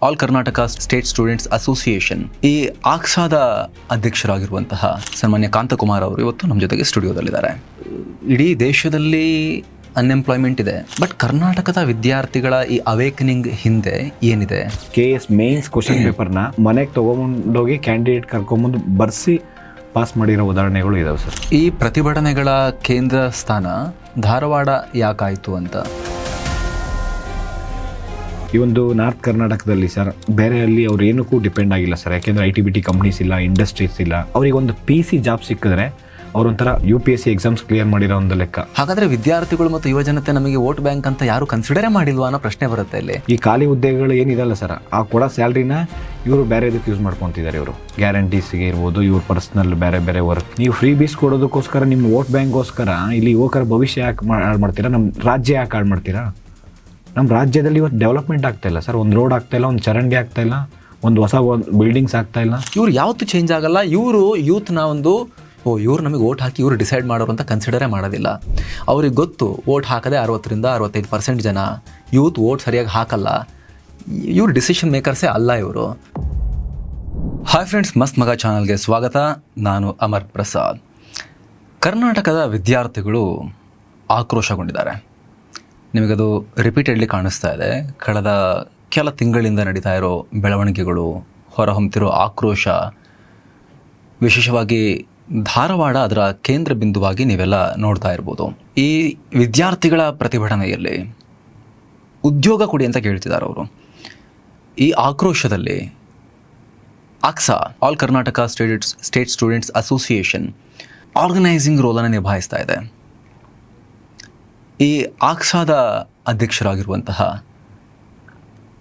All Karnataka state students association ಈ ಆಕ್ಸಾದ ಅಧ್ಯಕ್ಷರಾಗಿರುವಂತಹ ಸನ್ಮಾನ್ಯ ಕಾಂತಕುಮಾರ್ ಅವರು ಇವತ್ತು ನಮ್ಮ ಜೊತೆಗೆ ಸ್ಟುಡಿಯೋದಲ್ಲಿದ್ದಾರೆ. ಇಡೀ ದೇಶದಲ್ಲಿ ಅನ್ಎಂಪ್ಲಾಯ್ಮೆಂಟ್ ಇದೆ, ಬಟ್ ಕರ್ನಾಟಕದ ವಿದ್ಯಾರ್ಥಿಗಳ ಈ ಅವೇಕನಿಂಗ್ ಹಿಂದೆ ಏನಿದೆ? KS ಮೇನ್ಸ್ ಕ್ವಶನ್ ಪೇಪರ್ನ ಮನೆಗೆ ತೊಗೊಂಡೋಗಿ ಕ್ಯಾಂಡಿಡೇಟ್ ಕರ್ಕೊಂಬಂದು ಬರ್ಸಿ ಪಾಸ್ ಮಾಡಿರೋ ಉದಾಹರಣೆಗಳು ಇದಾವೆ ಸರ್. ಈ ಪ್ರತಿಭಟನೆಗಳ ಕೇಂದ್ರ ಸ್ಥಾನ ಧಾರವಾಡ ಯಾಕಾಯಿತು ಅಂತ? ಈ ಒಂದು ನಾರ್ತ್ ಕರ್ನಾಟಕದಲ್ಲಿ ಸರ್ ಬೇರೆ ಅಲ್ಲಿ ಅವ್ರು ಏನಕ್ಕೂ ಡಿಪೆಂಡ್ ಆಗಿಲ್ಲ ಸರ್. ಯಾಕೆಂದರೆ IT-BT ಕಂಪ್ನೀಸ್ ಇಲ್ಲ, ಇಂಡಸ್ಟ್ರೀಸ್ ಇಲ್ಲ. ಅವ್ರಿಗೆ ಒಂದು PC ಜಾಬ್ ಸಿಕ್ಕಿದ್ರೆ ಅವರೊಂಥರ UPSC ಎಕ್ಸಾಮ್ಸ್ ಕ್ಲಿಯರ್ ಮಾಡಿರೋ ಒಂದು ಲೆಕ್ಕ. ಹಾಗಾದ್ರೆ ವಿದ್ಯಾರ್ಥಿಗಳು ಮತ್ತು ಯುವಜನತೆ ನಮಗೆ ವೋಟ್ ಬ್ಯಾಂಕ್ ಅಂತ ಯಾರು ಕನ್ಸಿಡರೇ ಮಾಡಿಲ್ವಾ ಅನ್ನೋ ಪ್ರಶ್ನೆ ಬರುತ್ತೆ ಇಲ್ಲಿ. ಈ ಖಾಲಿ ಹುದ್ದೆಗಳು ಏನಿದಲ್ಲ ಸರ್, ಆ ಕೊಡೋ ಸ್ಯಾಲ್ರಿನ ಇವರು ಬೇರೆ ಇದಕ್ಕೆ ಯೂಸ್ ಮಾಡ್ಕೊತಿದ್ದಾರೆ. ಇವರು ಗ್ಯಾರಂಟೀಸ್ಗೆ ಇರ್ಬೋದು, ಇವ್ರ ಪರ್ಸ್ನಲ್ ಬೇರೆ ಬೇರೆ ವರ್ಕ್. ನೀವು ಫ್ರೀ ಬೀಸ್ ಕೊಡೋದಕ್ಕೋಸ್ಕರ ನಿಮ್ಮ ವೋಟ್ ಬ್ಯಾಂಕ್ಗೋಸ್ಕರ ಇಲ್ಲಿ ಯುವಕರ ಭವಿಷ್ಯ ಯಾಕೆ ಹಾಳು ಮಾಡ್ತೀರಾ? ನಮ್ಮ ರಾಜ್ಯ ಯಾಕೆ ಹಾಳು ಮಾಡ್ತೀರಾ? ನಮ್ಮ ರಾಜ್ಯದಲ್ಲಿ ಇವತ್ತು ಡೆವಲಪ್ಮೆಂಟ್ ಆಗ್ತಾ ಇಲ್ಲ ಸರ್. ಒಂದು ರೋಡ್ ಆಗ್ತಾ ಇಲ್ಲ, ಒಂದು ಚರಂಡಿ ಆಗ್ತಾ ಇಲ್ಲ, ಒಂದು ಹೊಸ ಬಿಲ್ಡಿಂಗ್ಸ್ ಆಗ್ತಾ ಇಲ್ಲ. ಇವ್ರು ಯಾವತ್ತೂ ಚೇಂಜ್ ಆಗಲ್ಲ. ಇವರು ಯೂತ್ನ ಒಂದು ಇವ್ರು ನಮಗೆ ವೋಟ್ ಹಾಕಿ ಇವರು ಡಿಸೈಡ್ ಮಾಡೋರು ಅಂತ ಕನ್ಸಿಡರೇ ಮಾಡೋದಿಲ್ಲ. ಅವ್ರಿಗೆ ಗೊತ್ತು ವೋಟ್ ಹಾಕದೆ 60-65% ಜನ ಯೂತ್ ವೋಟ್ ಸರಿಯಾಗಿ ಹಾಕಲ್ಲ. ಇವ್ರು ಡಿಸಿಷನ್ ಮೇಕರ್ಸೇ ಅಲ್ಲ ಇವರು. ಹಾಯ್ ಫ್ರೆಂಡ್ಸ್, ಮಸ್ತ್ ಮಗ ಚಾನಲ್ಗೆ ಸ್ವಾಗತ. ನಾನು ಅಮರ್ ಪ್ರಸಾದ್. ಕರ್ನಾಟಕದ ವಿದ್ಯಾರ್ಥಿಗಳು ಆಕ್ರೋಶಗೊಂಡಿದ್ದಾರೆ. ನಿಮಗದು ರಿಪೀಟೆಡ್ಲಿ ಕಾಣಿಸ್ತಾ ಇದೆ. ಕಳೆದ ಕೆಲ ತಿಂಗಳಿಂದ ನಡೀತಾ ಇರೋ ಬೆಳವಣಿಗೆಗಳು, ಹೊರಹೊಮ್ಮುತ್ತಿರೋ ಆಕ್ರೋಶ, ವಿಶೇಷವಾಗಿ ಧಾರವಾಡ ಅದರ ಕೇಂದ್ರ ಬಿಂದುವಾಗಿ ನೀವೆಲ್ಲ ನೋಡ್ತಾ ಇರ್ಬೋದು. ಈ ವಿದ್ಯಾರ್ಥಿಗಳ ಪ್ರತಿಭಟನೆಯಲ್ಲಿ ಉದ್ಯೋಗ ಕೊಡಿ ಅಂತ ಕೇಳ್ತಿದ್ದಾರೆ ಅವರು. ಈ ಆಕ್ರೋಶದಲ್ಲಿ AKSSA, all Karnataka state students association organising ರೋಲನ್ನು ನಿಭಾಯಿಸ್ತಾ ಇದೆ. ಈ ಆಕ್ಸಾದ ಅಧ್ಯಕ್ಷರಾಗಿರುವಂತಹ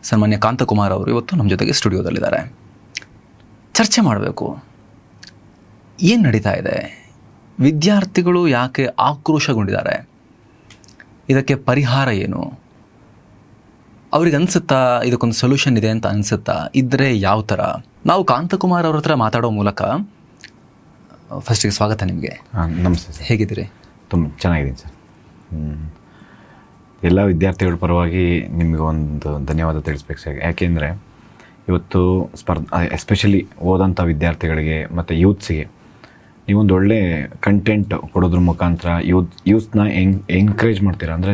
ಸನ್ಮಾನ್ಯ ಕಾಂತಕುಮಾರ್ ಅವರು ಇವತ್ತು ನಮ್ಮ ಜೊತೆಗೆ ಸ್ಟುಡಿಯೋದಲ್ಲಿದ್ದಾರೆ. ಚರ್ಚೆ ಮಾಡಬೇಕು, ಏನು ನಡೀತಾ ಇದೆ, ವಿದ್ಯಾರ್ಥಿಗಳು ಯಾಕೆ ಆಕ್ರೋಶಗೊಂಡಿದ್ದಾರೆ, ಇದಕ್ಕೆ ಪರಿಹಾರ ಏನು, ಅವ್ರಿಗೆ ಅನಿಸುತ್ತಾ ಇದಕ್ಕೊಂದು ಸೊಲ್ಯೂಷನ್ ಇದೆ ಅಂತ ಅನಿಸುತ್ತಾ? ಇದ್ದರೆ ಯಾವ ಥರ? ನಾವು ಕಾಂತಕುಮಾರ್ ಅವ್ರ ಹತ್ರ ಮಾತಾಡೋ ಮೂಲಕ ಫಸ್ಟಿಗೆ ಸ್ವಾಗತ ನಿಮಗೆ. ನಮಸ್ತೆ ಸರ್, ಹೇಗಿದ್ದೀರಿ? ತುಂಬ ಚೆನ್ನಾಗಿದ್ದೀನಿ ಸರ್. ಎಲ್ಲ ವಿದ್ಯಾರ್ಥಿಗಳ ಪರವಾಗಿ ನಿಮಗೆ ಒಂದು ಧನ್ಯವಾದ ತಿಳಿಸ್ಬೇಕು ಸರ್. ಯಾಕೆಂದರೆ ಇವತ್ತು ಎಸ್ಪೆಷಲಿ ಓದಂಥ ವಿದ್ಯಾರ್ಥಿಗಳಿಗೆ ಮತ್ತು ಯೂತ್ಸಿಗೆ ನೀವೊಂದು ಒಳ್ಳೆ ಕಂಟೆಂಟ್ ಕೊಡೋದ್ರ ಮುಖಾಂತರ ಯೂತ್ನ ಎಂಕರೇಜ್ ಮಾಡ್ತೀರಾ. ಅಂದರೆ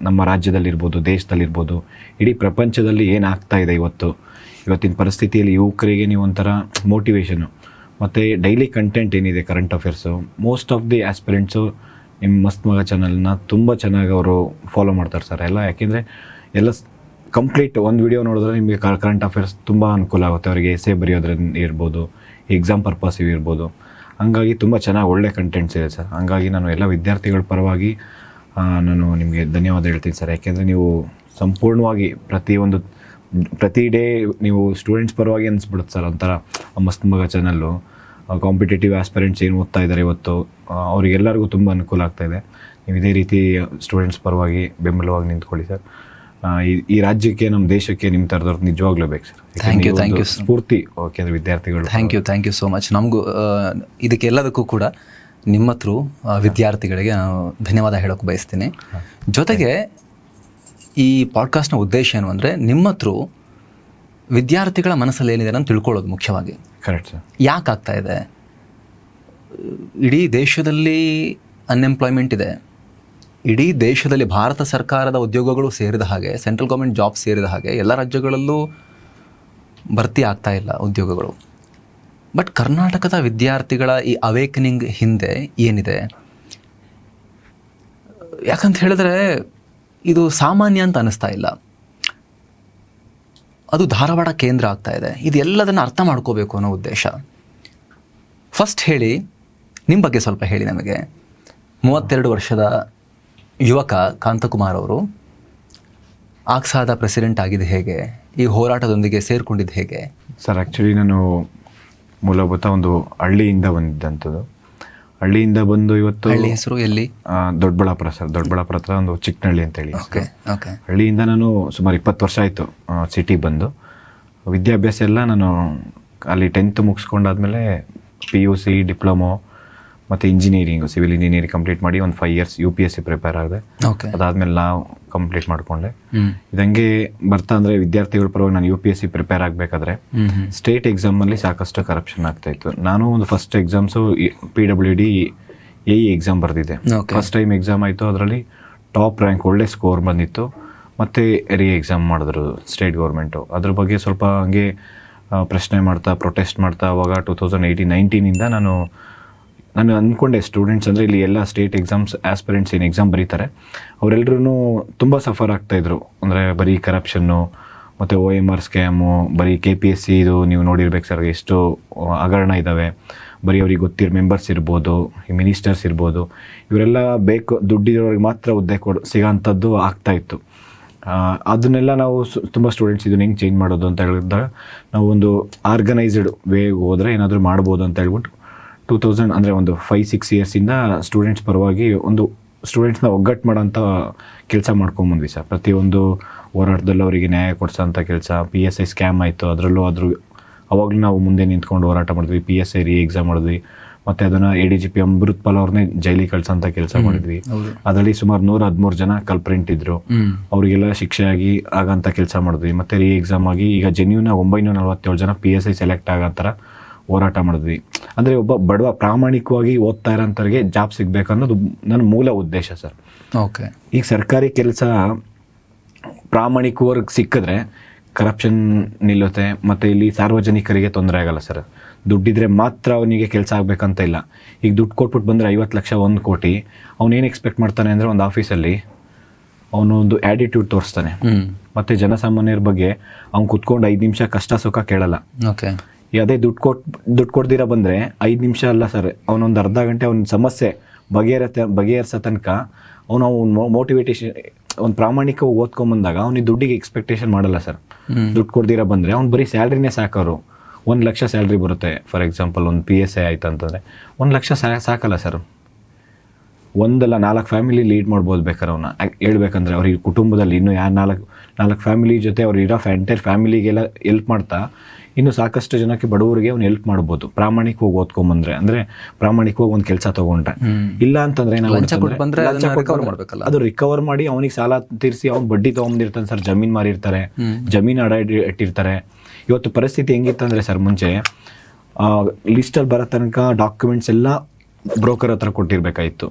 ನಮ್ಮ ರಾಜ್ಯದಲ್ಲಿರ್ಬೋದು, ದೇಶದಲ್ಲಿರ್ಬೋದು, ಇಡೀ ಪ್ರಪಂಚದಲ್ಲಿ ಏನಾಗ್ತಾ ಇದೆ ಇವತ್ತಿನ ಪರಿಸ್ಥಿತಿಯಲ್ಲಿ ಯುವಕರಿಗೆ ನೀವು ಒಂಥರ ಮೋಟಿವೇಶನು ಮತ್ತು ಡೈಲಿ ಕಂಟೆಂಟ್ ಏನಿದೆ current affairs, most of the aspirants ನಿಮ್ಮ ಮಸ್ತ್ ಮಗ ಚಾನಲ್ನ ತುಂಬ ಚೆನ್ನಾಗಿ ಅವರು ಫಾಲೋ ಮಾಡ್ತಾರೆ ಸರ್ ಎಲ್ಲ. ಯಾಕೆಂದರೆ ಎಲ್ಲ ಕಂಪ್ಲೀಟ್ ಒಂದು ವಿಡಿಯೋ ನೋಡಿದ್ರೆ ನಿಮಗೆ ಕರೆಂಟ್ ಅಫೇರ್ಸ್ ತುಂಬ ಅನುಕೂಲ ಆಗುತ್ತೆ. ಅವರಿಗೆ ಎಸ್ಸೆ ಬರೆಯೋದ್ರಿಂದ ಇರ್ಬೋದು, ಎಕ್ಸಾಮ್ ಪರ್ಪಸ್ ಇರ್ಬೋದು. ಹಂಗಾಗಿ ತುಂಬ ಚೆನ್ನಾಗಿ ಒಳ್ಳೆ ಕಂಟೆಂಟ್ಸ್ ಇದೆ ಸರ್. ಹಂಗಾಗಿ ನಾನು ಎಲ್ಲ ವಿದ್ಯಾರ್ಥಿಗಳ ಪರವಾಗಿ ನಾನು ನಿಮಗೆ ಧನ್ಯವಾದ ಹೇಳ್ತೀನಿ ಸರ್. ಯಾಕೆಂದರೆ ನೀವು ಸಂಪೂರ್ಣವಾಗಿ ಪ್ರತಿ ಡೇ ನೀವು ಸ್ಟೂಡೆಂಟ್ಸ್ ಪರವಾಗಿ ಅನಿಸ್ಬಿಡುತ್ತೆ ಸರ್. ಒಂಥರ ಮಸ್ತ್ ಮಗ ಚಾನಲ್ಲು ಕಾಂಪಿಟೇಟಿವ್ ಆಸ್ಪಿರೆಂಟ್ಸ್ ಏನು ಓದ್ತಾ ಇದ್ದಾರೆ ಇವತ್ತು, ಅವರಿಗೆಲ್ಲರಿಗೂ ತುಂಬ ಅನುಕೂಲ ಆಗ್ತಾಯಿದೆ. ನೀವು ಇದೇ ರೀತಿ ಸ್ಟೂಡೆಂಟ್ಸ್ ಪರವಾಗಿ ಬೆಂಬಲವಾಗಿ ನಿಂತ್ಕೊಳ್ಳಿ ಸರ್. ಈ ರಾಜ್ಯಕ್ಕೆ, ನಮ್ಮ ದೇಶಕ್ಕೆ ನಿಮ್ಮ ಥರದವ್ರು ನಿಜವಾಗ್ಲೂ ಬೇಕು sir. Thank you Spoorthi. Okay, ವಿದ್ಯಾರ್ಥಿಗಳು ಥ್ಯಾಂಕ್ ಯು ಸೋ ಮಚ್. ನಮಗೂ ಇದಕ್ಕೆಲ್ಲದಕ್ಕೂ ಕೂಡ ನಿಮ್ಮ ಥ್ರೂ ವಿದ್ಯಾರ್ಥಿಗಳಿಗೆ ನಾನು ಧನ್ಯವಾದ ಹೇಳೋಕ್ಕೆ ಬಯಸ್ತೀನಿ. ಜೊತೆಗೆ ಈ ಪಾಡ್ಕಾಸ್ಟ್ನ ಉದ್ದೇಶ ಏನು ಅಂದರೆ ನಿಮ್ಮ ಥ್ರೂ ವಿದ್ಯಾರ್ಥಿಗಳ ಮನಸ್ಸಲ್ಲಿ ಏನಿದೆ ಅಂತ ತಿಳ್ಕೊಳ್ಳೋದು ಮುಖ್ಯವಾಗಿ. Correct sir. ಯಾಕೆ ಆಗ್ತಾ ಇದೆ? ಇಡೀ ದೇಶದಲ್ಲಿ ಅನ್ಎಂಪ್ಲಾಯ್ಮೆಂಟ್ ಇದೆ. ಇಡೀ ದೇಶದಲ್ಲಿ ಭಾರತ ಸರ್ಕಾರದ ಉದ್ಯೋಗಗಳು ಸೇರಿದ ಹಾಗೆ, ಸೆಂಟ್ರಲ್ ಗೌರ್ಮೆಂಟ್ ಜಾಬ್ ಸೇರಿದ ಹಾಗೆ ಎಲ್ಲ ರಾಜ್ಯಗಳಲ್ಲೂ ಭರ್ತಿ ಆಗ್ತಾ ಇಲ್ಲ ಉದ್ಯೋಗಗಳು. ಬಟ್ ಕರ್ನಾಟಕದ ವಿದ್ಯಾರ್ಥಿಗಳ ಈ ಅವೇಕನಿಂಗ್ ಹಿಂದೆ ಏನಿದೆ? ಯಾಕಂತ ಹೇಳಿದ್ರೆ ಇದು ಸಾಮಾನ್ಯ ಅಂತ ಅನ್ನಿಸ್ತಾ ಇಲ್ಲ. ಅದು ಧಾರವಾಡ ಕೇಂದ್ರ ಆಗ್ತಾ ಇದೆ. ಇದು ಎಲ್ಲದನ್ನು ಅರ್ಥ ಮಾಡ್ಕೋಬೇಕು ಅನ್ನೋ ಉದ್ದೇಶ. ಫಸ್ಟ್ ಹೇಳಿ, ನಿಮ್ಮ ಬಗ್ಗೆ ಸ್ವಲ್ಪ ಹೇಳಿ ನಮಗೆ. 32 ವರ್ಷದ ಯುವಕ ಕಾಂತಕುಮಾರ್ ಅವರು ಆಕ್ಸಾದ ಪ್ರೆಸಿಡೆಂಟ್ ಆಗಿದ್ದು ಹೇಗೆ? ಈ ಹೋರಾಟದೊಂದಿಗೆ ಸೇರಿಕೊಂಡಿದ್ದು ಹೇಗೆ? ಸರ್, ಆ್ಯಕ್ಚುಲಿ ನಾನು ಮೂಲಭೂತ ಒಂದು ಹಳ್ಳಿಯಿಂದ ಬಂದಿದ್ದಂಥದ್ದು. ಹಳ್ಳಿಯಿಂದ ಬಂದು ಇವತ್ತು ಹಳ್ಳಿ ಹೆಸರು ಎಲ್ಲಿ? ದೊಡ್ಡಬಳ್ಳಾಪುರ ಸರ್. ದೊಡ್ಡಬಳ್ಳಾಪುರ ಹತ್ರ ಒಂದು ಚಿಕ್ಕನಹಳ್ಳಿ ಅಂತೇಳಿ. ಓಕೆ. ಹಳ್ಳಿಯಿಂದ ನಾನು ಸುಮಾರು 20 ವರ್ಷ ಆಯಿತು ಸಿಟಿಗೆ ಬಂದು. ವಿದ್ಯಾಭ್ಯಾಸ ಎಲ್ಲ ನಾನು ಅಲ್ಲಿ 10th ಮುಗಿಸ್ಕೊಂಡಾದ್ಮೇಲೆ PUC, ಡಿಪ್ಲೊಮೊ ಮತ್ತು ಇಂಜಿನಿಯರಿಂಗು, ಸಿವಿಲ್ ಇಂಜಿನಿಯರಿಂಗ್ ಕಂಪ್ಲೀಟ್ ಮಾಡಿ ಒಂದು 5 years UPSC ಪ್ರಿಪೇರ್ ಆಗಿದೆ. ಓಕೆ. ಅದಾದಮೇಲೆ ನಾವು ಕಂಪ್ಲೀಟ್ ಮಾಡಿಕೊಂಡೆ. ಇದಂಗೆ ಬರ್ತಾ ಅಂದರೆ ವಿದ್ಯಾರ್ಥಿಗಳ ಪರವಾಗಿ ನಾನು UPSC ಪ್ರಿಪೇರ್ ಆಗಬೇಕಾದ್ರೆ ಸ್ಟೇಟ್ ಎಕ್ಸಾಮಲ್ಲಿ ಸಾಕಷ್ಟು ಕರಪ್ಷನ್ ಆಗ್ತಾಯಿತ್ತು. ನಾನು ಒಂದು first exams PWD AE exam ಬರೆದಿದ್ದೆ. ಫಸ್ಟ್ ಟೈಮ್ ಎಕ್ಸಾಮ್ ಆಯಿತು, ಅದರಲ್ಲಿ ಟಾಪ್ ರ್ಯಾಂಕ್, ಒಳ್ಳೆ ಸ್ಕೋರ್ ಬಂದಿತ್ತು. ಮತ್ತು ಎಕ್ಸಾಮ್ ಮಾಡಿದ್ರು ಸ್ಟೇಟ್ ಗೌರ್ಮೆಂಟು. ಅದ್ರ ಬಗ್ಗೆ ಸ್ವಲ್ಪ ಹಂಗೆ ಪ್ರಶ್ನೆ ಮಾಡ್ತಾ ಪ್ರೊಟೆಸ್ಟ್ ಮಾಡ್ತಾ ಅವಾಗ 2018-19 ನಾನು ಅಂದ್ಕೊಂಡೆ ಸ್ಟೂಡೆಂಟ್ಸ್ ಅಂದರೆ ಇಲ್ಲಿ ಎಲ್ಲ ಸ್ಟೇಟ್ ಎಕ್ಸಾಮ್ಸ್ ಆಸ್ಪಿರೆಂಟ್ಸ್ ಏನು ಎಕ್ಸಾಮ್ ಬರೀತಾರೆ ಅವರೆಲ್ಲರೂ ತುಂಬ ಸಫರ್ ಆಗ್ತಾಯಿದ್ರು. ಅಂದರೆ ಬರೀ ಕರಪ್ಷನ್ನು ಮತ್ತು OMR ಸ್ಕ್ಯಾಮು, ಬರೀ KPSC ಇದು ನೀವು ನೋಡಿರ್ಬೇಕು ಸರ್, ಎಷ್ಟು ಹಗರಣ ಇದ್ದಾವೆ. ಬರೀ ಅವ್ರಿಗೆ ಗೊತ್ತಿರೋ ಮೆಂಬರ್ಸ್ ಇರ್ಬೋದು, ಈ ಮಿನಿಸ್ಟರ್ಸ್ ಇರ್ಬೋದು, ಇವರೆಲ್ಲ ಬೇಕು ದುಡ್ಡಿರೋರಿಗೆ ಮಾತ್ರ ಹುದ್ದೆ ಸಿಗೋಂಥದ್ದು ಆಗ್ತಾಯಿತ್ತು. ಅದನ್ನೆಲ್ಲ ನಾವು ತುಂಬ ಸ್ಟೂಡೆಂಟ್ಸ್ ಇದನ್ನ ಹೆಂಗೆ ಚೇಂಜ್ ಮಾಡೋದು ಅಂತ ಹೇಳಿದಾಗ ನಾವು ಒಂದು ಆರ್ಗನೈಸ್ಡ್ ವೇಗೆ ಹೋದರೆ ಏನಾದರೂ ಮಾಡ್ಬೋದು ಅಂತ ಹೇಳ್ಬಿಟ್ಟು 2000 ಅಂದರೆ ಒಂದು 5-6 ಇಯರ್ಸಿಂದ ಸ್ಟೂಡೆಂಟ್ಸ್ ಪರವಾಗಿ ಒಂದು ಸ್ಟೂಡೆಂಟ್ಸ್ನ ಒಗ್ಗಟ್ಟು ಮಾಡೋಂಥ ಕೆಲಸ ಮಾಡ್ಕೊಂಬಂದ್ವಿ ಸರ್. ಪ್ರತಿಯೊಂದು ಹೋರಾಟದಲ್ಲೂ ಅವರಿಗೆ ನ್ಯಾಯ ಕೊಡಿಸೋಂಥ ಕೆಲಸ. PSI ಸ್ಕ್ಯಾಮ್ ಆಯಿತು, ಅದರಲ್ಲೂ ಅವಾಗಲೂ ನಾವು ಮುಂದೆ ನಿಂತ್ಕೊಂಡು ಹೋರಾಟ ಮಾಡಿದ್ವಿ. PSI ಎಕ್ಸಾಮ್ ಮಾಡಿದ್ವಿ. ಮತ್ತು ಅದನ್ನು ADGP ಅಮೃತ್ಪಾಲ್ ಅವ್ರನ್ನೇ ಜೈಲಿಗೆ ಕಳ್ಸೋಂಥ ಕೆಲಸ ಮಾಡಿದ್ವಿ. ಅದರಲ್ಲಿ ಸುಮಾರು 113 ಜನ ಕಲ್ಪ್ರೆಂಟ್ ಇದ್ದರು. ಅವರಿಗೆಲ್ಲ ಶಿಕ್ಷೆಯಾಗಿ ಆಗೋಂಥ ಕೆಲಸ ಮಾಡಿದ್ವಿ. ಮತ್ತು ಎಕ್ಸಾಮ್ ಆಗಿ ಈಗ ಜೆನ್ಯೂನ್ 947 ಜನ PSI ಸೆಲೆಕ್ಟ್ ಆಗೋ ಥರ ಹೋರಾಟ ಮಾಡಿದ್ವಿ. ಅಂದರೆ ಒಬ್ಬ ಬಡವ ಪ್ರಾಮಾಣಿಕವಾಗಿ ಓದ್ತಾ ಇರೋಂಥವ್ರಿಗೆ ಜಾಬ್ ಸಿಗಬೇಕು ಅನ್ನೋದು ನನ್ನ ಮೂಲ ಉದ್ದೇಶ ಸರ್. ಓಕೆ. ಈಗ ಸರ್ಕಾರಿ ಕೆಲಸ ಪ್ರಾಮಾಣಿಕವ್ರಿಗೆ ಸಿಕ್ಕಿದ್ರೆ ಕರಪ್ಷನ್ ನಿಲ್ಲುತ್ತೆ. ಮತ್ತು ಇಲ್ಲಿ ಸಾರ್ವಜನಿಕರಿಗೆ ತೊಂದರೆ ಆಗಲ್ಲ ಸರ್. ದುಡ್ಡಿದ್ರೆ ಮಾತ್ರ ಅವನಿಗೆ ಕೆಲಸ ಆಗಬೇಕಂತ ಇಲ್ಲ. ಈಗ ದುಡ್ಡು ಕೊಟ್ಬಿಟ್ಟು ಬಂದರೆ 50 ಲಕ್ಷ 1 ಕೋಟಿ, ಅವನೇನು ಎಕ್ಸ್ಪೆಕ್ಟ್ ಮಾಡ್ತಾನೆ ಅಂದರೆ ಒಂದು ಆಫೀಸಲ್ಲಿ ಅವನು ಒಂದು ಆ್ಯಟಿಟ್ಯೂಡ್ ತೋರಿಸ್ತಾನೆ. ಮತ್ತು ಜನಸಾಮಾನ್ಯರ ಬಗ್ಗೆ ಅವ್ನು ಕುತ್ಕೊಂಡು 5 ನಿಮಿಷ ಕಷ್ಟ ಸುಖ ಕೇಳಲ್ಲ. ಓಕೆ. ಅದೇ ದುಡ್ಡು ಕೊಡ್ದಿರ ಬಂದರೆ 5 ನಿಮಿಷ ಅಲ್ಲ ಸರ್, ಅವನೊಂದು ಅರ್ಧ ಗಂಟೆ ಅವನ ಸಮಸ್ಯೆ ಬಗೆಹರಿಸೋ ತನಕ ಅವನು ಮೋಟಿವೇಟೇಷನ್ ಒಂದು ಪ್ರಾಮಾಣಿಕವಾಗಿ ಓದ್ಕೊಂಬಂದಾಗ ಅವನಿಗೆ ದುಡ್ಡಿಗೆ ಎಕ್ಸ್ಪೆಕ್ಟೇಷನ್ ಮಾಡಲ್ಲ ಸರ್. ದುಡ್ಡು ಕೊಡ್ದಿರ ಬಂದರೆ ಅವ್ನು ಬರೀ ಸ್ಯಾಲ್ರಿನೇ ಸಾಕೋರು. 1 ಲಕ್ಷ ಸ್ಯಾಲ್ರಿ ಬರುತ್ತೆ ಫಾರ್ ಎಕ್ಸಾಂಪಲ್, ಒಂದು PSI ಆಯ್ತು ಅಂತಂದರೆ 1 ಲಕ್ಷ ಸಾಕಲ್ಲ ಸರ್. 4 ಫ್ಯಾಮಿಲಿ ಲೀಡ್ ಮಾಡ್ಬೋದು ಬೇಕಾದ್ರೆ ಅವನ್ನ ಹೇಳ್ಬೇಕಂದ್ರೆ. ಅವ್ರಿಗೆ ಕುಟುಂಬದಲ್ಲಿ ಇನ್ನೂ 4 ಫ್ಯಾಮಿಲಿ ಜೊತೆ ಅವ್ರು ಇರೋ ಎಂಟೈರ್ ಫ್ಯಾಮಿಲಿಗೆಲ್ಲ ಎಲ್ಪ್ ಮಾಡ್ತಾ ಇನ್ನು ಸಾಕಷ್ಟು ಜನಕ್ಕೆ ಬಡವರಿಗೆ ಅವ್ನು ಹೆಲ್ಪ್ ಮಾಡ್ಬೋದು ಪ್ರಾಮಾಣಿಕವಾಗಿ ಓದ್ಕೊಂಬಂದ್ರೆ. ಅಂದರೆ ಪ್ರಾಮಾಣಿಕವಾಗಿ ಒಂದು ಕೆಲಸ ತೊಗೊಂಡ್ರೆ. ಇಲ್ಲ ಅಂತಂದರೆ ಅದು ರಿಕವರ್ ಮಾಡಿ ಅವನಿಗೆ ಸಾಲ ತೀರಿಸಿ ಅವ್ನು ಬಡ್ಡಿ ತೊಗೊಂಡಿರ್ತಾನೆ ಸರ್. ಜಮೀನು ಮಾರಿರ್ತಾರೆ, ಜಮೀನು ಅಡ ಇಟ್ಟಿರ್ತಾರೆ. ಇವತ್ತು ಪರಿಸ್ಥಿತಿ ಹೆಂಗಿತ್ತಂದರೆ ಸರ್, ಮುಂಚೆ ಲಿಸ್ಟಲ್ಲಿ ಬರೋ ತನಕ ಡಾಕ್ಯುಮೆಂಟ್ಸ್ ಎಲ್ಲ ಬ್ರೋಕರ್ ಹತ್ರ ಕೊಟ್ಟಿರ್ಬೇಕಾಯಿತು.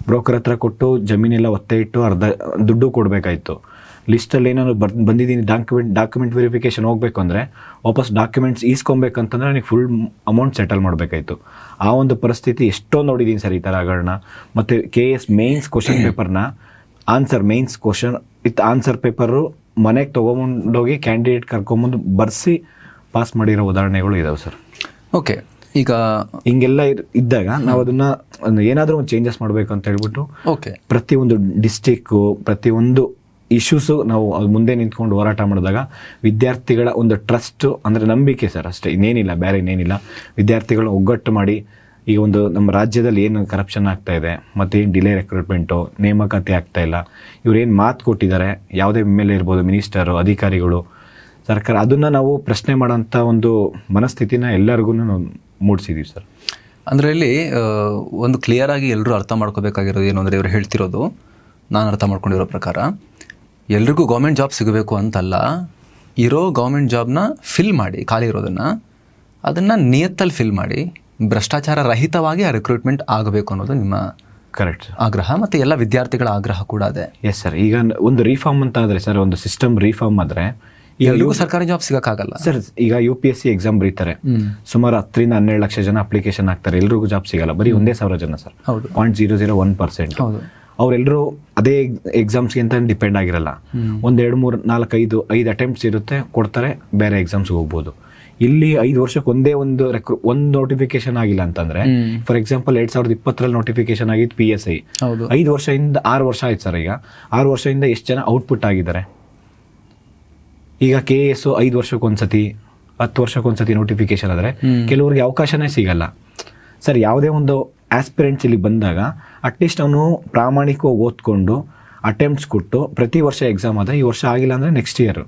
ಬ್ರೋಕರ್ ಹತ್ರ ಕೊಟ್ಟು ಜಮೀನೆಲ್ಲ ಒತ್ತೆ ಇಟ್ಟು ಅರ್ಧ ದುಡ್ಡು ಕೊಡಬೇಕಾಯಿತು. ಲಿಸ್ಟಲ್ಲಿ ಏನಾದ್ರು ಬಂದಿದ್ದೀನಿ ಡಾಕ್ಯುಮೆಂಟ್ ವೆರಿಫಿಕೇಷನ್ ಹೋಗಬೇಕು ಅಂದರೆ ವಾಪಸ್ ಡಾಕ್ಯುಮೆಂಟ್ಸ್ ಈಸ್ಕೊಬೇಕಂತಂದರೆ ನನಗೆ ಫುಲ್ ಅಮೌಂಟ್ ಸೆಟಲ್ ಮಾಡಬೇಕಾಯಿತು. ಆ ಒಂದು ಪರಿಸ್ಥಿತಿ ಎಷ್ಟೋ ನೋಡಿದ್ದೀನಿ ಸರ್ ಈ ಥರ ಹಗರಣ. ಮತ್ತು KS ಮೇನ್ಸ್ ಕ್ವಶನ್ ಪೇಪರ್ನ mains question with answer paper ಮನೆಗೆ ತೊಗೊಂಡೋಗಿ ಕ್ಯಾಂಡಿಡೇಟ್ ಕರ್ಕೊಂಬಂದು ಬರ್ಸಿ ಪಾಸ್ ಮಾಡಿರೋ ಉದಾಹರಣೆಗಳು ಇದಾವೆ ಸರ್. ಓಕೆ. ಈಗ ಹಿಂಗೆಲ್ಲ ಇದ್ದಾಗ ನಾವು ಅದನ್ನು ಏನಾದರೂ ಒಂದು ಚೇಂಜಸ್ ಮಾಡಬೇಕು ಅಂತ ಹೇಳ್ಬಿಟ್ಟು ಪ್ರತಿಯೊಂದು ಡಿಸ್ಟಿಕ್ಕು ಪ್ರತಿಯೊಂದು ಇಶ್ಯೂಸು ನಾವು ಮುಂದೆ ನಿಂತ್ಕೊಂಡು ಹೋರಾಟ ಮಾಡಿದಾಗ ವಿದ್ಯಾರ್ಥಿಗಳ ಒಂದು ಟ್ರಸ್ಟು ಅಂದರೆ ನಂಬಿಕೆ ಸರ್, ಅಷ್ಟೇ, ಇನ್ನೇನಿಲ್ಲ, ಬೇರೆ ಇನ್ನೇನಿಲ್ಲ. ವಿದ್ಯಾರ್ಥಿಗಳನ್ನ ಒಗ್ಗಟ್ಟು ಮಾಡಿ ಈಗ ಒಂದು ನಮ್ಮ ರಾಜ್ಯದಲ್ಲಿ ಏನು ಕರಪ್ಷನ್ ಆಗ್ತಾ ಇದೆ, ಮತ್ತು ಏನು ಡಿಲೇ ರೆಕ್ರೂಟ್ಮೆಂಟು, ನೇಮಕಾತಿ ಆಗ್ತಾ ಇಲ್ಲ, ಇವರೇನು ಮಾತು ಕೊಟ್ಟಿದ್ದಾರೆ, ಯಾವುದೇ ಮೇಲೆ ಇರ್ಬೋದು ಮಿನಿಸ್ಟರು, ಅಧಿಕಾರಿಗಳು, ಸರ್ಕಾರ, ಅದನ್ನು ನಾವು ಪ್ರಶ್ನೆ ಮಾಡೋಂಥ ಒಂದು ಮನಸ್ಥಿತಿನ ಎಲ್ಲರಿಗೂ ನಾವು ಮೂಡಿಸಿದ್ದೀವಿ ಸರ್. ಅಂದರೆ ಇಲ್ಲಿ ಒಂದು ಕ್ಲಿಯರಾಗಿ ಎಲ್ಲರೂ ಅರ್ಥ ಮಾಡ್ಕೋಬೇಕಾಗಿರೋದು ಏನು ಅಂದರೆ, ಇವರು ಹೇಳ್ತಿರೋದು ನಾನು ಅರ್ಥ ಮಾಡ್ಕೊಂಡಿರೋ ಪ್ರಕಾರ ಎಲ್ರಿಗೂ ಗೌರ್ಮೆಂಟ್ ಜಾಬ್ ಸಿಗಬೇಕು ಅಂತಲ್ಲ, ಇರೋ ಗೌರ್ಮೆಂಟ್ ಜಾಬ್ನ ಫಿಲ್ ಮಾಡಿ, ಖಾಲಿ ಇರೋದನ್ನು ಅದನ್ನು ನಿಯತ್ತಲ್ಲಿ ಫಿಲ್ ಮಾಡಿ ಭ್ರಷ್ಟಾಚಾರ ರಹಿತವಾಗಿ ಆ ರಿಕ್ರೂಟ್ಮೆಂಟ್ ಆಗಬೇಕು ಅನ್ನೋದು ನಿಮ್ಮ ಕರೆಕ್ಟ್ ಆಗ್ರಹ, ಮತ್ತು ಎಲ್ಲ ವಿದ್ಯಾರ್ಥಿಗಳ ಆಗ್ರಹ ಕೂಡ ಅದೇ. Yes sir. ಈಗ ಒಂದು ರಿಫಾರ್ಮ್ ಅಂತ ಆದರೆ ಸರ್, ಒಂದು ಸಿಸ್ಟಮ್ ರಿಫಾರ್ಮ್ ಆದರೆ ಎಲ್ರಿಗೂ ಸರ್ಕಾರಿ ಜಾಬ್ ಸಿಗೋಕ್ಕಾಗಲ್ಲ ಸರ್. ಈಗ UPSC ಎಕ್ಸಾಮ್ ಬರೀತಾರೆ, ಸುಮಾರು 10ರಿಂದ 12 ಲಕ್ಷ ಜನ ಅಪ್ಲಿಕೇಶನ್ ಹಾಕ್ತಾರೆ, ಎಲ್ರಿಗೂ ಜಾಬ್ ಸಿಗಲ್ಲ, ಬರೀ 1,000 ಜನ ಸರ್, 0.001%. ಅವರೆಲ್ಲರೂ ಅದೇ ಎಕ್ಸಾಮ್ಸ್ಗೆ ಅಂತ ಡಿಪೆಂಡ್ ಆಗಿರಲ್ಲ. 1, 2, 3, 4, 5 ಅಟೆಂಪ್ಟ್ಸ್ ಇರುತ್ತೆ, ಕೊಡ್ತಾರೆ, ಬೇರೆ ಎಕ್ಸಾಮ್ಸ್ಗೆ ಹೋಗ್ಬೋದು. ಇಲ್ಲಿ 5 ವರ್ಷಕ್ಕೆ ಒಂದೇ ಒಂದು ನೋಟಿಫಿಕೇಶನ್ ಆಗಿಲ್ಲ ಅಂತಂದ್ರೆ, ಫಾರ್ ಎಕ್ಸಾಂಪಲ್ 2020 ನೋಟಿಫಿಕೇಶನ್ ಆಗಿದ್ದು PSI, 5 ವರ್ಷದಿಂದ 6 ವರ್ಷ ಆಯ್ತು ಸರ್. ಈಗ 6 ವರ್ಷದಿಂದ ಎಷ್ಟು ಜನ ಔಟ್ಪುಟ್ ಆಗಿದ್ದಾರೆ? ಈಗ KS 5 ವರ್ಷಕ್ಕೊಂದ್ಸತಿ 10 ವರ್ಷಕ್ಕೊಂದ್ಸತಿ ನೋಟಿಫಿಕೇಶನ್ ಆದರೆ ಕೆಲವರಿಗೆ ಅವಕಾಶನೇ ಸಿಗಲ್ಲ ಸರ್. ಯಾವುದೇ ಒಂದು ಆಸ್ಪಿರೆಂಟ್ಸ್ ಇಲ್ಲಿ ಬಂದಾಗ ಅಟ್ಲೀಸ್ಟ್ ಅವನು ಪ್ರಾಮಾಣಿಕವಾಗಿ ಓದ್ಕೊಂಡು ಅಟೆಂಪ್ಟ್ಸ್ ಕೊಟ್ಟು ಪ್ರತಿ ವರ್ಷ ಎಕ್ಸಾಮ್ ಆದರೆ, ಈ ವರ್ಷ ಆಗಿಲ್ಲ ಅಂದರೆ ನೆಕ್ಸ್ಟ್ ಇಯರ್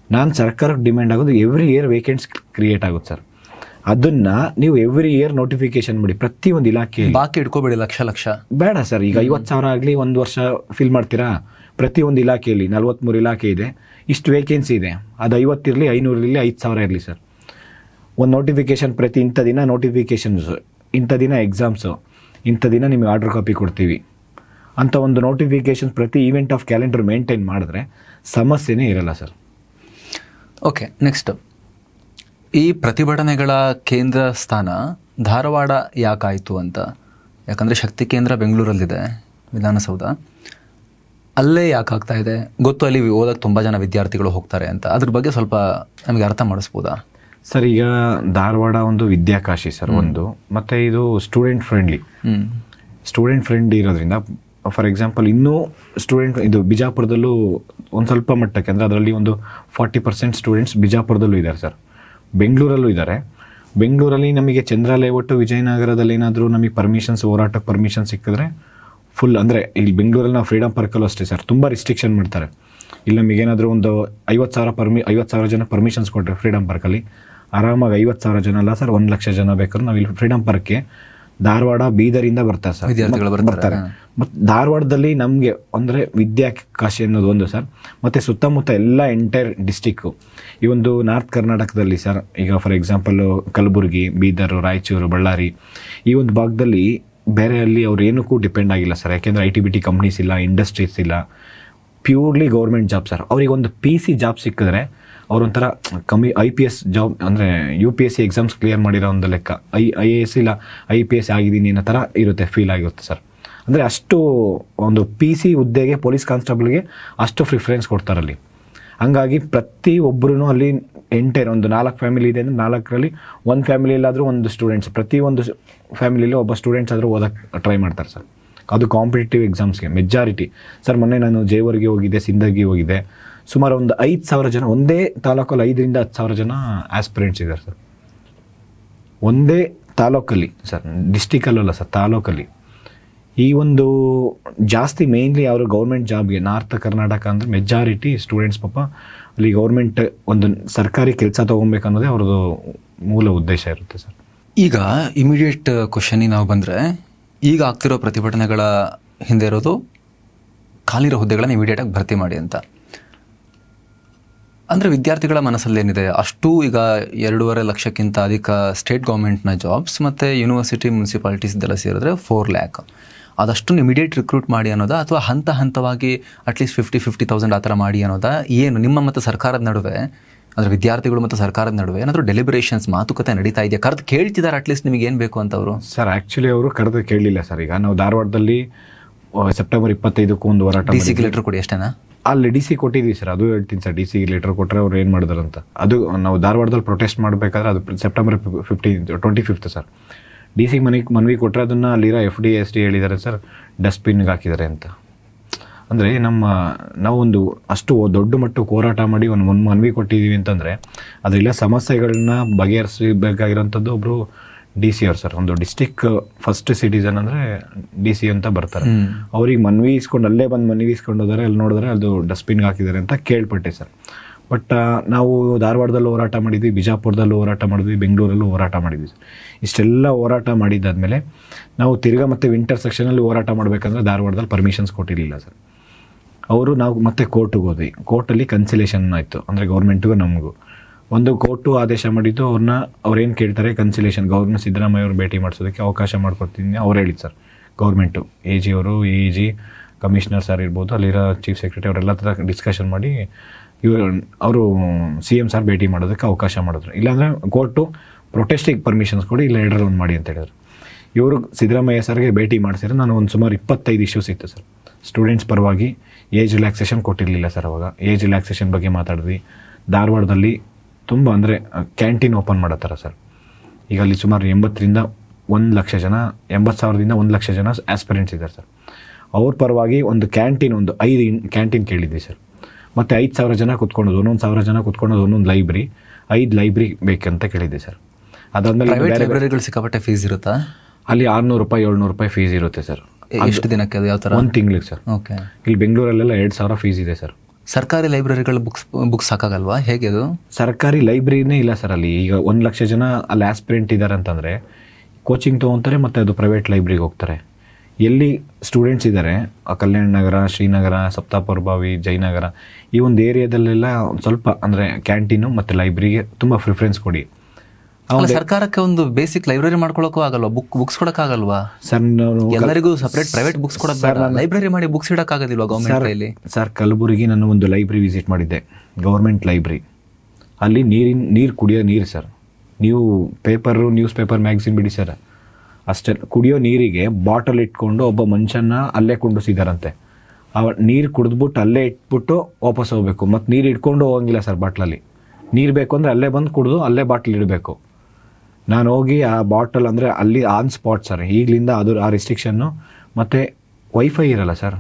ನಾನು ಸರ್ಕಾರಕ್ಕೆ ಡಿಮ್ಯಾಂಡ್ ಆಗೋದು ಎವ್ರಿ ಇಯರ್ ವೇಕೆನ್ಸ್ ಕ್ರಿಯೇಟ್ ಆಗುತ್ತೆ ಸರ್. ಅದನ್ನ ನೀವು ಎವ್ರಿ ಇಯರ್ ನೋಟಿಫಿಕೇಶನ್ ಮಾಡಿ ಪ್ರತಿಯೊಂದು ಇಲಾಖೆ. ಬಾಕಿ ಇಟ್ಕೋಬೇಡಿ ಲಕ್ಷ ಬೇಡ ಸರ್. ಈಗ 50,000 ಆಗಲಿ 1 ವರ್ಷ ಫಿಲ್ ಮಾಡ್ತೀರಾ, ಪ್ರತಿಯೊಂದು ಇಲಾಖೆಯಲ್ಲಿ 43 ಇಲಾಖೆ ಇದೆ, ಇಷ್ಟು ವೇಕೆನ್ಸಿ ಇದೆ, ಅದು 50 ಇರಲಿ 500 ಇರಲಿ 5,000 ಇರಲಿ ಸರ್. ಒಂದು ನೋಟಿಫಿಕೇಷನ್ ಪ್ರತಿ ಇಂಥ ದಿನ ನೋಟಿಫಿಕೇಷನ್ಸ್, ಇಂಥ ದಿನ ಎಕ್ಸಾಮ್ಸು, ಇಂಥ ದಿನ ನಿಮಗೆ ಆರ್ಡರ್ ಕಾಪಿ ಕೊಡ್ತೀವಿ ಅಂತ ಒಂದು ನೋಟಿಫಿಕೇಷನ್ ಪ್ರತಿ ಈವೆಂಟ್ ಆಫ್ ಕ್ಯಾಲೆಂಡರ್ ಮೇಂಟೈನ್ ಮಾಡಿದ್ರೆ ಸಮಸ್ಯೆನೇ ಇರಲ್ಲ ಸರ್. ಓಕೆ, ನೆಕ್ಸ್ಟ್, ಈ ಪ್ರತಿಭಟನೆಗಳ ಕೇಂದ್ರ ಸ್ಥಾನ ಧಾರವಾಡ ಯಾಕಾಯಿತು ಅಂತ? ಯಾಕಂದರೆ ಶಕ್ತಿ ಕೇಂದ್ರ ಬೆಂಗಳೂರಲ್ಲಿದೆ, ವಿಧಾನಸೌಧ, ಅಲ್ಲೇ ಯಾಕೆ ಆಗ್ತಾ ಇದೆ ಗೊತ್ತು, ಅಲ್ಲಿ ಓದಕ್ಕೆ ತುಂಬ ಜನ ವಿದ್ಯಾರ್ಥಿಗಳು ಹೋಗ್ತಾರೆ ಅಂತ. ಅದ್ರ ಬಗ್ಗೆ ಸ್ವಲ್ಪ ನಮಗೆ ಅರ್ಥ ಮಾಡಿಸ್ಬೋದಾ ಸರ್? ಈಗ ಧಾರವಾಡ ಒಂದು ವಿದ್ಯಾಕಾಶಿ ಸರ್ ಒಂದು, ಮತ್ತು ಇದು ಸ್ಟೂಡೆಂಟ್ ಫ್ರೆಂಡ್ಲಿ ಇರೋದ್ರಿಂದ, ಫಾರ್ ಎಕ್ಸಾಂಪಲ್ ಇನ್ನೂ ಸ್ಟೂಡೆಂಟ್ ಇದು ಬಿಜಾಪುರದಲ್ಲೂ ಒಂದು ಸ್ವಲ್ಪ ಮಟ್ಟಕ್ಕೆ, ಅಂದರೆ ಅದರಲ್ಲಿ ಒಂದು 40% ಸ್ಟೂಡೆಂಟ್ಸ್ ಬಿಜಾಪುರದಲ್ಲೂ ಇದ್ದಾರೆ ಸರ್, ಬೆಂಗಳೂರಲ್ಲೂ ಇದ್ದಾರೆ. ಬೆಂಗಳೂರಲ್ಲಿ ನಮಗೆ ಚಂದ್ರಾಲಯ ಒಟ್ಟು ವಿಜಯನಗರದಲ್ಲಿ ಏನಾದರೂ ನಮಗೆ ಹೋರಾಟಕ್ಕೆ ಪರ್ಮಿಷನ್ ಸಿಕ್ಕಿದ್ರೆ ಫುಲ್, ಅಂದರೆ ಇಲ್ಲಿ ಬೆಂಗಳೂರಲ್ಲಿ ನಾವು ಫ್ರೀಡಮ್ ಪಾರ್ಕಲ್ಲೂ ಅಷ್ಟೇ ಸರ್, ತುಂಬ ರಿಸ್ಟ್ರಿಕ್ಷನ್ ಮಾಡ್ತಾರೆ. ಇಲ್ಲಿ ನಮಗೇನಾದರೂ ಒಂದು 50,000 ಜನ ಪರ್ಮಿಷನ್ಸ್ ಕೊಟ್ಟರೆ ಫ್ರೀಡಮ್ ಪಾರ್ಕಲ್ಲಿ ಆರಾಮಾಗಿ 50,000 ಜನ ಅಲ್ಲ ಸರ್, 1,00,000 ಜನ ಬೇಕಾದ್ರೆ ನಾವು ಇಲ್ಲಿ ಫ್ರೀಡಮ್ ಪಾರ್ಕ್ಗೆ ಧಾರವಾಡ ಬೀದರಿಂದ ಬರ್ತಾರೆ ಸರ್, ವಿದ್ಯಾರ್ಥಿಗಳು ಬರ್ತಾರೆ. ಮತ್ತು ಧಾರವಾಡದಲ್ಲಿ ನಮಗೆ ಅಂದರೆ ವಿದ್ಯಾಕಾಶಿ ಅನ್ನೋದು ಒಂದು ಸರ್, ಮತ್ತು ಸುತ್ತಮುತ್ತ ಎಲ್ಲ ಎಂಟೈರ್ ಡಿಸ್ಟಿಕ್ಕು, ಈ ಒಂದು ನಾರ್ತ್ ಕರ್ನಾಟಕದಲ್ಲಿ ಸರ್, ಈಗ ಫಾರ್ ಎಕ್ಸಾಂಪಲ್ಲು ಕಲಬುರಗಿ, ಬೀದರ್, ರಾಯಚೂರು, ಬಳ್ಳಾರಿ, ಈ ಒಂದು ಭಾಗದಲ್ಲಿ ಬೇರೆ ಅಲ್ಲಿ ಅವ್ರು ಏನಕ್ಕೂ ಡಿಪೆಂಡ್ ಆಗಿಲ್ಲ ಸರ್. ಯಾಕೆಂದರೆ IT-BT ಕಂಪ್ನೀಸ್ ಇಲ್ಲ, ಇಂಡಸ್ಟ್ರೀಸ್ ಇಲ್ಲ, ಪ್ಯೂರ್ಲಿ ಗೌರ್ಮೆಂಟ್ ಜಾಬ್ ಸರ್. ಅವ್ರಿಗೆ ಒಂದು PC ಜಾಬ್ ಸಿಕ್ಕಿದ್ರೆ ಅವರೊಂಥರ IPS ಜಾಬ್, ಅಂದರೆ UPSC ಎಕ್ಸಾಮ್ಸ್ ಕ್ಲಿಯರ್ ಮಾಡಿರೋ ಒಂದು ಲೆಕ್ಕ, IAS ಇಲ್ಲ IPS ಆಗಿದ್ದೀನಿ ಅನ್ನೋ ಥರ ಇರುತ್ತೆ, ಫೀಲ್ ಆಗಿರುತ್ತೆ ಸರ್. ಅಂದರೆ ಅಷ್ಟು ಒಂದು PC ಹುದ್ದೆಗೆ, ಪೊಲೀಸ್ ಕಾನ್ಸ್ಟೇಬಲ್ಗೆ ಅಷ್ಟು ಪ್ರಿಫರೆನ್ಸ್ ಕೊಡ್ತಾರಲ್ಲಿ. ಹಂಗಾಗಿ ಪ್ರತಿಯೊಬ್ಬರೂ ಅಲ್ಲಿ ಎಂಟೈರ್ ಒಂದು 4 ಫ್ಯಾಮಿಲಿ ಇದೆ ಅಂದರೆ 4ರಲ್ಲಿ ಒಂದು ಫ್ಯಾಮಿಲಿಯಲ್ಲಾದರೂ ಒಂದು ಸ್ಟೂಡೆಂಟ್ಸ್, ಪ್ರತಿಯೊಂದು ಫ್ಯಾಮಿಲಿಯಲ್ಲೂ ಒಬ್ಬ ಸ್ಟೂಡೆಂಟ್ಸ್ ಆದರೂ ಓದಕ್ಕೆ ಟ್ರೈ ಮಾಡ್ತಾರೆ ಸರ್. ಅದು ಕಾಂಪಿಟೇಟಿವ್ ಎಕ್ಸಾಮ್ಸ್ಗೆ ಮೆಜಾರಿಟಿ ಸರ್. ಮೊನ್ನೆ ನಾನು ಜೇವರ್ಗೆ ಹೋಗಿದ್ದೆ, ಸಿಂದಗಿ ಹೋಗಿದ್ದೆ, ಸುಮಾರು ಒಂದು 5,000 ಜನ ಒಂದೇ ತಾಲೂಕಲ್ಲಿ 5,000 to 10,000 ಜನ ಆಸ್ಪಿರೆಂಟ್ಸ್ ಇದ್ದಾರೆ ಸರ್, ಒಂದೇ ತಾಲೂಕಲ್ಲಿ ಸರ್, ಡಿಸ್ಟಿಕಲ್ಲಲ್ಲ ಸರ್, ತಾಲೂಕಲ್ಲಿ. ಈ ಒಂದು ಜಾಸ್ತಿ ಮೇಯ್ನ್ಲಿ ಅವರು ಗೌರ್ಮೆಂಟ್ ಜಾಬ್ಗೆ, ನಾರ್ತ್ ಕರ್ನಾಟಕ ಅಂದರೆ ಮೆಜಾರಿಟಿ ಸ್ಟೂಡೆಂಟ್ಸ್ ಪಾಪ ಅಲ್ಲಿ ಗೌರ್ಮೆಂಟ್ ಒಂದು ಸರ್ಕಾರಿ ಕೆಲಸ ತೊಗೊಬೇಕು ಅನ್ನೋದೇ ಅವ್ರದ್ದು ಮೂಲ ಉದ್ದೇಶ ಇರುತ್ತೆ ಸರ್. ಈಗ ಇಮಿಡಿಯೇಟ್ ಕ್ವಶನಿಗೆ ನಾವು ಬಂದರೆ, ಈಗ ಆಗ್ತಿರೋ ಪ್ರತಿಭಟನೆಗಳ ಹಿಂದೆ ಇರೋದು ಖಾಲಿರೋ ಹುದ್ದೆಗಳನ್ನು ಇಮಿಡಿಯೇಟಾಗಿ ಭರ್ತಿ ಮಾಡಿ ಅಂತ. ಅಂದರೆ ವಿದ್ಯಾರ್ಥಿಗಳ ಮನಸ್ಸಲ್ಲೇನಿದೆ, ಅಷ್ಟು ಈಗ 2.5 ಲಕ್ಷಕ್ಕಿಂತ ಅಧಿಕ ಸ್ಟೇಟ್ ಗೌರ್ಮೆಂಟ್ನ ಜಾಬ್ಸ್ ಮತ್ತು ಯೂನಿವರ್ಸಿಟಿ ಮುನ್ಸಿಪಾಲಿಟೀಸ್ದೆಲ್ಲ ಸೇರಿದ್ರೆ 4 lakh, ಅದಷ್ಟು ಇಮಿಡಿಯೇಟ್ ರಿಕ್ರೂಟ್ ಮಾಡಿ ಅನ್ನೋದಾ, ಅಥವಾ ಹಂತವಾಗಿ ಅಟ್ಲೀಸ್ಟ್ 50,000 ಆ ಥರ ಮಾಡಿ ಅನ್ನೋದಾ? ಏನು ನಿಮ್ಮ ಮತ್ತು ಸರ್ಕಾರದ ನಡುವೆ, ಅಂದರೆ ವಿದ್ಯಾರ್ಥಿಗಳು ಮತ್ತು ಸರ್ಕಾರದ ನಡುವೆ ಏನಾದರೂ ಡೆಲಿಬ್ರೇಷನ್ಸ್, ಮಾತುಕತೆ ನಡೀತಾ ಇದೆಯಾ? ಕರೆದು ಕೇಳ್ತಿದ್ದಾರೆ ಅಟ್ಲೀಸ್ಟ್ ನಿಮಗೆ ಏನು ಬೇಕು ಅಂತ ಅವರು? ಸರ್ ಆ್ಯಕ್ಚುಲಿ ಅವರು ಕರೆದು ಕೇಳಲಿಲ್ಲ ಸರ್. ಈಗ ನಾವು ಧಾರವಾಡದಲ್ಲಿ ಸೆಪ್ಟೆಂಬರ್ 25ಕ್ಕೆ ಒಂದು ಹೋರಾಟ, DC ಲೆಟರ್ ಕೊಡಿ ಅಷ್ಟೇನಾ? ಅಲ್ಲಿ DC ಕೊಟ್ಟಿದ್ದೀವಿ ಸರ್, ಅದು ಹೇಳ್ತೀನಿ ಸರ್. DC ಲೆಟರ್ ಕೊಟ್ಟರೆ ಅವ್ರು ಏನು ಮಾಡಿದಾರಂತ, ಅದು ನಾವು ಧಾರವಾಡದಲ್ಲಿ ಪ್ರೊಟೆಸ್ಟ್ ಮಾಡಬೇಕಾದ್ರೆ ಅದು ಸೆಪ್ಟೆಂಬರ್ 25th ಸರ್. DC ಮನವಿ ಕೊಟ್ಟರೆ ಅದನ್ನು ಅಲ್ಲಿರೋ FD SD ಹೇಳಿದ್ದಾರೆ ಸರ್, ಡಸ್ಟ್ಬಿನ್ಗೆ ಹಾಕಿದ್ದಾರೆ ಅಂತ. ಅಂದರೆ ನಾವೊಂದು ಅಷ್ಟು ದೊಡ್ಡ ಮಟ್ಟಕ್ಕೆ ಹೋರಾಟ ಮಾಡಿ ಒಂದು ಮನವಿ ಕೊಟ್ಟಿದ್ದೀವಿ ಅಂತಂದರೆ ಅದೆಲ್ಲ ಸಮಸ್ಯೆಗಳನ್ನ ಬಗೆಹರಿಸಬೇಕಾಗಿರೋಂಥದ್ದು ಒಬ್ಬರು DC ಅವ್ರು ಸರ್. ಒಂದು ಡಿಸ್ಟಿಕ್ ಫಸ್ಟ್ ಸಿಟಿಸನ್ ಅಂದರೆ DC ಅಂತ ಬರ್ತಾರೆ, ಅವ್ರಿಗೆ ಮನವಿ ಇಸ್ಕೊಂಡು ಅಲ್ಲೇ ಬಂದು ಮನವಿ ಇಸ್ಕೊಂಡು ಹೋದರೆ ಅಲ್ಲಿ ನೋಡಿದ್ರೆ ಅದು ಡಸ್ಟ್ಬಿನ್ಗೆ ಹಾಕಿದ್ದಾರೆ ಅಂತ ಕೇಳ್ಪಟ್ಟೆ ಸರ್. ಬಟ್ ನಾವು ಧಾರವಾಡದಲ್ಲೂ ಹೋರಾಟ ಮಾಡಿದ್ವಿ, ಬಿಜಾಪುರದಲ್ಲೂ ಹೋರಾಟ ಮಾಡಿದ್ವಿ, ಬೆಂಗಳೂರಲ್ಲೂ ಹೋರಾಟ ಮಾಡಿದ್ವಿ ಸರ್. ಇಷ್ಟೆಲ್ಲ ಹೋರಾಟ ಮಾಡಿದ್ದಾದಮೇಲೆ ನಾವು ತಿರ್ಗಾ ಮತ್ತೆ ವಿಂಟರ್ ಸೆಕ್ಷನಲ್ಲಿ ಹೋರಾಟ ಮಾಡಬೇಕಂದ್ರೆ ಧಾರವಾಡದಲ್ಲಿ ಪರ್ಮಿಷನ್ಸ್ ಕೊಟ್ಟಿರಲಿಲ್ಲ ಸರ್. ನಾವು ಮತ್ತೆ ಕೋರ್ಟಿಗೆ ಹೋದ್ವಿ. ಕೋರ್ಟಲ್ಲಿ ಕನ್ಸಿಲೇಷನ್ ಆಯಿತು, ಅಂದರೆ ಗೌರ್ಮೆಂಟಿಗೂ ನಮಗೂ ಒಂದು ಕೋರ್ಟು ಆದೇಶ ಮಾಡಿದ್ದು, ಅವ್ರೇನು ಕೇಳ್ತಾರೆ ಕನ್ಸಿಲೇಷನ್, ಗೌರ್ಮೆಂಟ್ ಸಿದ್ದರಾಮಯ್ಯ ಅವರು ಭೇಟಿ ಮಾಡಿಸೋದಕ್ಕೆ ಅವಕಾಶ ಮಾಡಿಕೊಡ್ತೀನಿ ಅವ್ರು ಹೇಳಿದ್ದು ಸರ್. ಗೌರ್ಮೆಂಟು AG ಅವರು, AG ಕಮಿಷನರ್ ಸರ್ ಇರ್ಬೋದು, ಅಲ್ಲಿರೋ ಚೀಫ್ ಸೆಕ್ರೆಟರಿ ಅವರೆಲ್ಲ ಥರ ಡಿಸ್ಕಷನ್ ಮಾಡಿ ಅವರು CM ಸರ್ ಭೇಟಿ ಮಾಡೋದಕ್ಕೆ ಅವಕಾಶ ಮಾಡಿದ್ರು. ಇಲ್ಲಾಂದರೆ ಕೋರ್ಟು ಪ್ರೊಟೆಸ್ಟಿಗೆ ಪರ್ಮಿಷನ್ಸ್ ಕೊಡಿ, ಇಲ್ಲ ಎರಡರಲ್ಲಿ ಒಂದು ಮಾಡಿ ಅಂತ ಹೇಳಿದ್ರು. ಇವರು ಸಿದ್ದರಾಮಯ್ಯ ಸರ್ಗೆ ಭೇಟಿ ಮಾಡಿಸಿದ್ರೆ ನಾನು ಒಂದು ಸುಮಾರು 25 ಇಶ್ಯೂಸ್ ಇತ್ತು ಸರ್. ಸ್ಟೂಡೆಂಟ್ಸ್ ಪರವಾಗಿ ಏಜ್ ರಿಲ್ಯಾಕ್ಸೇಷನ್ ಕೊಟ್ಟಿರಲಿಲ್ಲ ಸರ್. ಅವಾಗ ಏಜ್ ರಿಲ್ಯಾಕ್ಸೇಷನ್ ಬಗ್ಗೆ ಮಾತಾಡಿದ್ವಿ. ಧಾರವಾಡದಲ್ಲಿ ತುಂಬ ಅಂದರೆ ಕ್ಯಾಂಟೀನ್ ಓಪನ್ ಮಾಡೋ ಥರ ಸರ್. ಈಗ ಅಲ್ಲಿ ಸುಮಾರು 80,000 to 1 ಲಕ್ಷ ಜನ, 80,000 to 1 ಲಕ್ಷ ಜನ ಆಸ್ಪಿರೆಂಟ್ಸ್ ಇದ್ದಾರೆ ಸರ್. ಅವ್ರ ಪರವಾಗಿ ಒಂದು ಕ್ಯಾಂಟೀನ್, ಒಂದು 5 ಕ್ಯಾಂಟೀನ್ ಕೇಳಿದ್ವಿ ಸರ್. ಮತ್ತು 5,000 ಜನ ಕುತ್ಕೊಳ್ಳೋದು, 1,000 ಜನ ಕುತ್ಕೊಳ್ಳೋದು, ಒಂದೊಂದು ಲೈಬ್ರರಿ, 5 ಲೈಬ್ರರಿ ಬೇಕಂತ ಕೇಳಿದ್ದೆ ಸರ್. ಅದಾದಮೇಲೆ ಲೈಬ್ರರಿಗಳು ಸಿಕ್ಕಾಪಟ್ಟೆ ಫೀಸ್ ಇರುತ್ತಾ? ಅಲ್ಲಿ 600 ರೂಪಾಯಿ 700 ರೂಪಾಯಿ ಫೀಸ್ ಇರುತ್ತೆ ಸರ್. ಎಷ್ಟು ದಿನಕ್ಕೆ? ಅದು ಯಾವ ಥರ? 1 ತಿಂಗಳಿಗೆ ಸರ್. ಓಕೆ. ಇಲ್ಲಿ ಬೆಂಗಳೂರಲ್ಲೆಲ್ಲ 2,000 ಫೀಸ್ ಇದೆ ಸರ್. ಸರ್ಕಾರಿ ಲೈಬ್ರರಿಗಳು ಬುಕ್ಸ್ ಸಾಕಾಗಲ್ವಾ? ಹೇಗೆ ಅದು? ಸರ್ಕಾರಿ ಲೈಬ್ರರಿನೇ ಇಲ್ಲ ಸರ್ ಅಲ್ಲಿ. ಈಗ 1 ಲಕ್ಷ ಜನ ಅಲ್ಲಿ ಆಸ್ಪಿರೆಂಟ್ ಇದ್ದಾರೆ ಅಂತಂದರೆ ಕೋಚಿಂಗ್ ತೊಗೊತಾರೆ ಮತ್ತು ಅದು ಪ್ರೈವೇಟ್ ಲೈಬ್ರರಿಗೆ ಹೋಗ್ತಾರೆ. ಎಲ್ಲಿ ಸ್ಟೂಡೆಂಟ್ಸ್ ಇದ್ದಾರೆ ಕಲ್ಯಾಣ ನಗರ, ಶ್ರೀನಗರ, ಸಪ್ತಾಪುರಭಾವಿ, ಜಯನಗರ ಈ ಒಂದು ಏರಿಯಾದಲ್ಲೆಲ್ಲ ಸ್ವಲ್ಪ ಅಂದರೆ ಕ್ಯಾಂಟೀನು ಮತ್ತು ಲೈಬ್ರರಿಗೆ ತುಂಬ ಪ್ರಿಫರೆನ್ಸ್ ಕೊಡಿ. ಸರ್ಕಾರಕ್ಕೆ ಒಂದು ಬೇಸಿಕ್ ಲೈಬ್ರರಿ ಮಾಡ್ಕೊಳಕ್ಕೂ ಆಗಲ್ವಾ? ಬುಕ್ಸ್ ಕೊಡಕ್ಕಾಗಲ್ವಾ ಸರ್? ಎಲ್ಲರಿಗೂ ಸಪರೇಟ್ ಪ್ರೈವೇಟ್ ಬುಕ್ಸ್ ಕೊಡೋದು, ಲೈಬ್ರರಿ ಮಾಡಿ ಬುಕ್ಸ್ ಇಡಕ್ಕಾಗೋದಿಲ್ವಾ ಗೌರ್ಮೆಂಟ್? ಸರ್, ಕಲಬುರಗಿ ನಾನು ಒಂದು ಲೈಬ್ರರಿ ವಿಸಿಟ್ ಮಾಡಿದ್ದೆ, ಗೌರ್ಮೆಂಟ್ ಲೈಬ್ರರಿ. ಅಲ್ಲಿ ನೀರು ಕುಡಿಯೋ ನೀರು ಸರ್, ನೀವು ನ್ಯೂಸ್ ಪೇಪರ್ ಮ್ಯಾಗ್ಝಿನ್ ಬಿಡಿ ಸರ್, ಅಷ್ಟೇ ಕುಡಿಯೋ ನೀರಿಗೆ ಬಾಟಲ್ ಇಟ್ಕೊಂಡು ಒಬ್ಬ ಮನುಷ್ಯನ ಅಲ್ಲೇ ಕುಂಡಿಸಿದಾರಂತೆ. ನೀರು ಕುಡಿದ್ಬಿಟ್ಟು ಅಲ್ಲೇ ಇಟ್ಬಿಟ್ಟು ವಾಪಸ್ ಹೋಗ್ಬೇಕು, ಮತ್ತು ನೀರು ಇಟ್ಕೊಂಡು ಹೋಗಂಗಿಲ್ಲ ಸರ್. ಬಾಟ್ಲಲ್ಲಿ ನೀರು ಬೇಕು ಅಂದರೆ ಅಲ್ಲೇ ಬಂದು ಕುಡಿದು ಅಲ್ಲೇ ಬಾಟ್ಲ್ ಇಡಬೇಕು. ನಾನು ಹೋಗಿ ಆ ಬಾಟಲ್ ಅಂದರೆ ಅಲ್ಲಿ ಆನ್ ಸ್ಪಾಟ್ ಸರ್. ಈಗಲಿಂದ ಅದು ಆ ರೆಸ್ಟ್ರಿಕ್ಷನ್ನು. ಮತ್ತು ವೈಫೈ ಇರಲ್ಲ ಸರ್,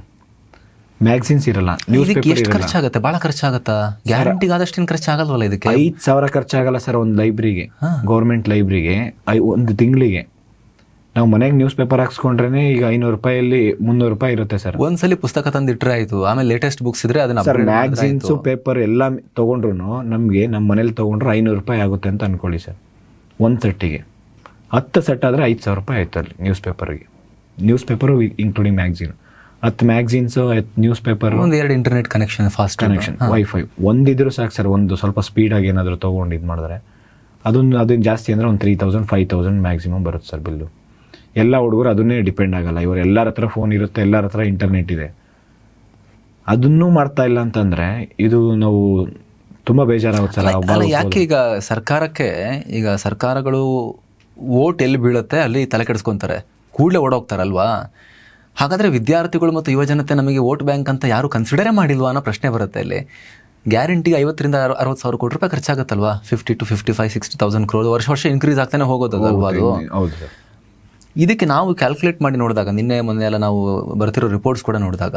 ಮ್ಯಾಗ್ಝಿನ್ಸ್ ಇರಲ್ಲ, ನ್ಯೂಸ್ ಪೇಪರ್ ಇರಲ್ಲ. ಖರ್ಚಾಗುತ್ತೆ, ಭಾಳ ಖರ್ಚಾಗುತ್ತಾ? ಗ್ಯಾರಂಟಿಗೆ ಆದಷ್ಟು ಖರ್ಚಾಗಲ್ವಲ್ಲ ಇದಕ್ಕೆ? 5,000 ಖರ್ಚಾಗಲ್ಲ ಸರ್ ಒಂದು ಲೈಬ್ರರಿಗೆ, ಗೌರ್ಮೆಂಟ್ ಲೈಬ್ರರಿಗೆ. ಒಂದು ತಿಂಗಳಿಗೆ ನಾವು ಮನೆಗೆ ನ್ಯೂಸ್ ಪೇಪರ್ ಹಾಕ್ಸ್ಕೊಂಡ್ರೆ ಈಗ 500 ರೂಪಾಯಲ್ಲಿ 300 ರೂಪಾಯಿ ಇರುತ್ತೆ ಸರ್. ಒಂದ್ಸಲಿ ಪುಸ್ತಕ ತಂದಿಟ್ರೆ ಆಯ್ತು, ಆಮೇಲೆ ಲೇಟೆಸ್ಟ್ ಬುಕ್ಸ್ ಇದ್ರೆ ಅದನ್ನ ಸರ್ ಮ್ಯಾಗ್ಝಿನ್ಸು ಪೇಪರ್ ಎಲ್ಲ ತೊಗೊಂಡ್ರು ನಮಗೆ ನಮ್ಮ ಮನೇಲಿ ತೊಗೊಂಡ್ರೆ 500 ರೂಪಾಯಿ ಆಗುತ್ತೆ ಅಂತ ಅಂದ್ಕೊಳ್ಳಿ ಸರ್. ಒಂದು ಸೆಟ್ಟಿಗೆ 10 ಸೆಟ್ ಆದರೆ 5,000 ರೂಪಾಯಿ ಆಯ್ತು ಅಲ್ಲಿ ನ್ಯೂಸ್ ಪೇಪರ್ಗೆ. News paper including magazine. 10 magazines, 10 news paper, 1-2 internet connection, fast connection, wifi ಒಂದಿದ್ರು ಸಾಕು ಸರ್. ಒಂದು ಸ್ವಲ್ಪ ಸ್ಪೀಡಾಗಿ ಏನಾದರೂ ತೊಗೊಂಡು ಇದು ಮಾಡಿದ್ರೆ ಅದನ್ನು ಜಾಸ್ತಿ ಅಂದರೆ ಒಂದು 3,000 5,000 ಮ್ಯಾಕ್ಸಿಮಮ್ ಬರುತ್ತೆ ಸರ್ ಬಿಲ್ಲು. ಎಲ್ಲ ಹುಡುಗರು ಅದನ್ನೇ ಡಿಪೆಂಡ್ ಆಗಲ್ಲ. ಇವರು ಎಲ್ಲರ ಹತ್ರ ಫೋನ್ ಇರುತ್ತೆ, ಎಲ್ಲರ ಹತ್ರ ಇಂಟರ್ನೆಟ್ ಇದೆ, ಅದನ್ನೂ ಮಾಡ್ತಾ ಇಲ್ಲ ಅಂತಂದರೆ ಇದು ನಾವು ತುಂಬ ಬೇಜಾರಾಗುತ್ತೆ ಸರ್. ಯಾಕೆ ಈಗ ಸರ್ಕಾರಗಳು ವೋಟ್ ಎಲ್ಲಿ ಬೀಳುತ್ತೆ ಅಲ್ಲಿ ತಲೆ ಕೆಡಿಸ್ಕೊತಾರೆ, ಕೂಡಲೇ ಓಡೋಗ್ತಾರಲ್ವಾ? ಹಾಗಾದರೆ ವಿದ್ಯಾರ್ಥಿಗಳು ಮತ್ತು ಯುವಜನತೆ ನಮಗೆ ವೋಟ್ ಬ್ಯಾಂಕ್ ಅಂತ ಯಾರು ಕನ್ಸಿಡರೇ ಮಾಡಿಲ್ವಾ ಅನ್ನೋ ಪ್ರಶ್ನೆ ಬರುತ್ತೆ ಇಲ್ಲಿ. ಗ್ಯಾರಂಟಿಗೆ 50,000-60,000 ಕೋಟಿ ರೂಪಾಯಿ ಖರ್ಚಾಗುತ್ತಲ್ವಾ? 50 to 55, 60,000 crore ವರ್ಷ ಇನ್ಕ್ರೀಸ್ ಆಗ್ತಾನೆ ಹೋಗೋದಲ್ವಾ ಅದು? ಹೌದು ಸರ್. ಇದಕ್ಕೆ ನಾವು ಕ್ಯಾಲ್ಕುಲೇಟ್ ಮಾಡಿ ನೋಡಿದಾಗ, ನಿನ್ನೆ ಮೊನ್ನೆ ಎಲ್ಲ ನಾವು ಬರ್ತಿರೋ ರಿಪೋರ್ಟ್ಸ್ ಕೂಡ ನೋಡಿದಾಗ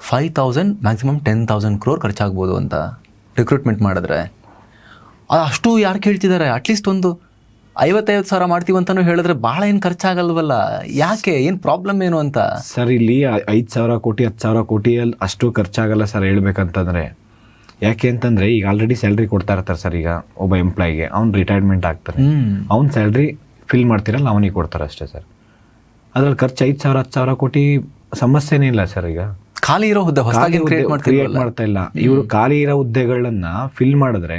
5,000 ಮ್ಯಾಕ್ಸಿಮಮ್ 10,000 crore ಖರ್ಚಾಗ್ಬೋದು ಅಂತ ರಿಕ್ರೂಟ್ಮೆಂಟ್ ಮಾಡಿದ್ರೆ. ಅಷ್ಟು ಯಾರು ಕೇಳ್ತಿದ್ದಾರೆ? ಅಟ್ಲೀಸ್ಟ್ ಒಂದು 55,000 ಮಾಡ್ತೀವಿ ಅಂತಲೂ ಹೇಳಿದ್ರೆ ಭಾಳ ಏನು ಖರ್ಚಾಗಲ್ವಲ್ಲ? ಯಾಕೆ, ಏನು ಪ್ರಾಬ್ಲಮ್ ಏನು ಅಂತ? ಸರ್ ಇಲ್ಲಿ 5,000 ಕೋಟಿ 10,000 ಕೋಟಿಯಲ್ಲಿ ಅಷ್ಟು ಖರ್ಚಾಗಲ್ಲ ಸರ್ ಹೇಳ್ಬೇಕಂತಂದರೆ. ಯಾಕೆ ಅಂತಂದರೆ ಈಗ ಆಲ್ರೆಡಿ ಸ್ಯಾಲ್ರಿ ಕೊಡ್ತಾ ಇರ್ತಾರೆ ಸರ್. ಈಗ ಒಬ್ಬ ಎಂಪ್ಲಾಯಿಗೆ ಅವ್ನು ರಿಟೈರ್ಮೆಂಟ್ ಆಗ್ತಾರೆ, ಅವ್ನ ಸ್ಯಾಲ್ರಿ ಫಿಲ್ ಮಾಡ್ತಿರಲ್ಲ, ಅವನಿಗೆ ಕೊಡ್ತಾರೆ ಅಷ್ಟೇ ಸರ್. ಅದ್ರಲ್ಲಿ ಖರ್ಚು 5,000-10,000 ಕೋಟಿ ಸಮಸ್ಯೆನೇ ಇಲ್ಲ ಸರ್. ಈಗ ಖಾಲಿ ಇರೋ ಹುದ್ದೆ ಹೊಸದಾಗಿ ಕ್ರಿಯೇಟ್ ಮಾಡ್ತಾ ಇಲ್ಲ ಇವರು. ಖಾಲಿ ಇರೋ ಹುದ್ದೆಗಳನ್ನ ಫಿಲ್ ಮಾಡಿದ್ರೆ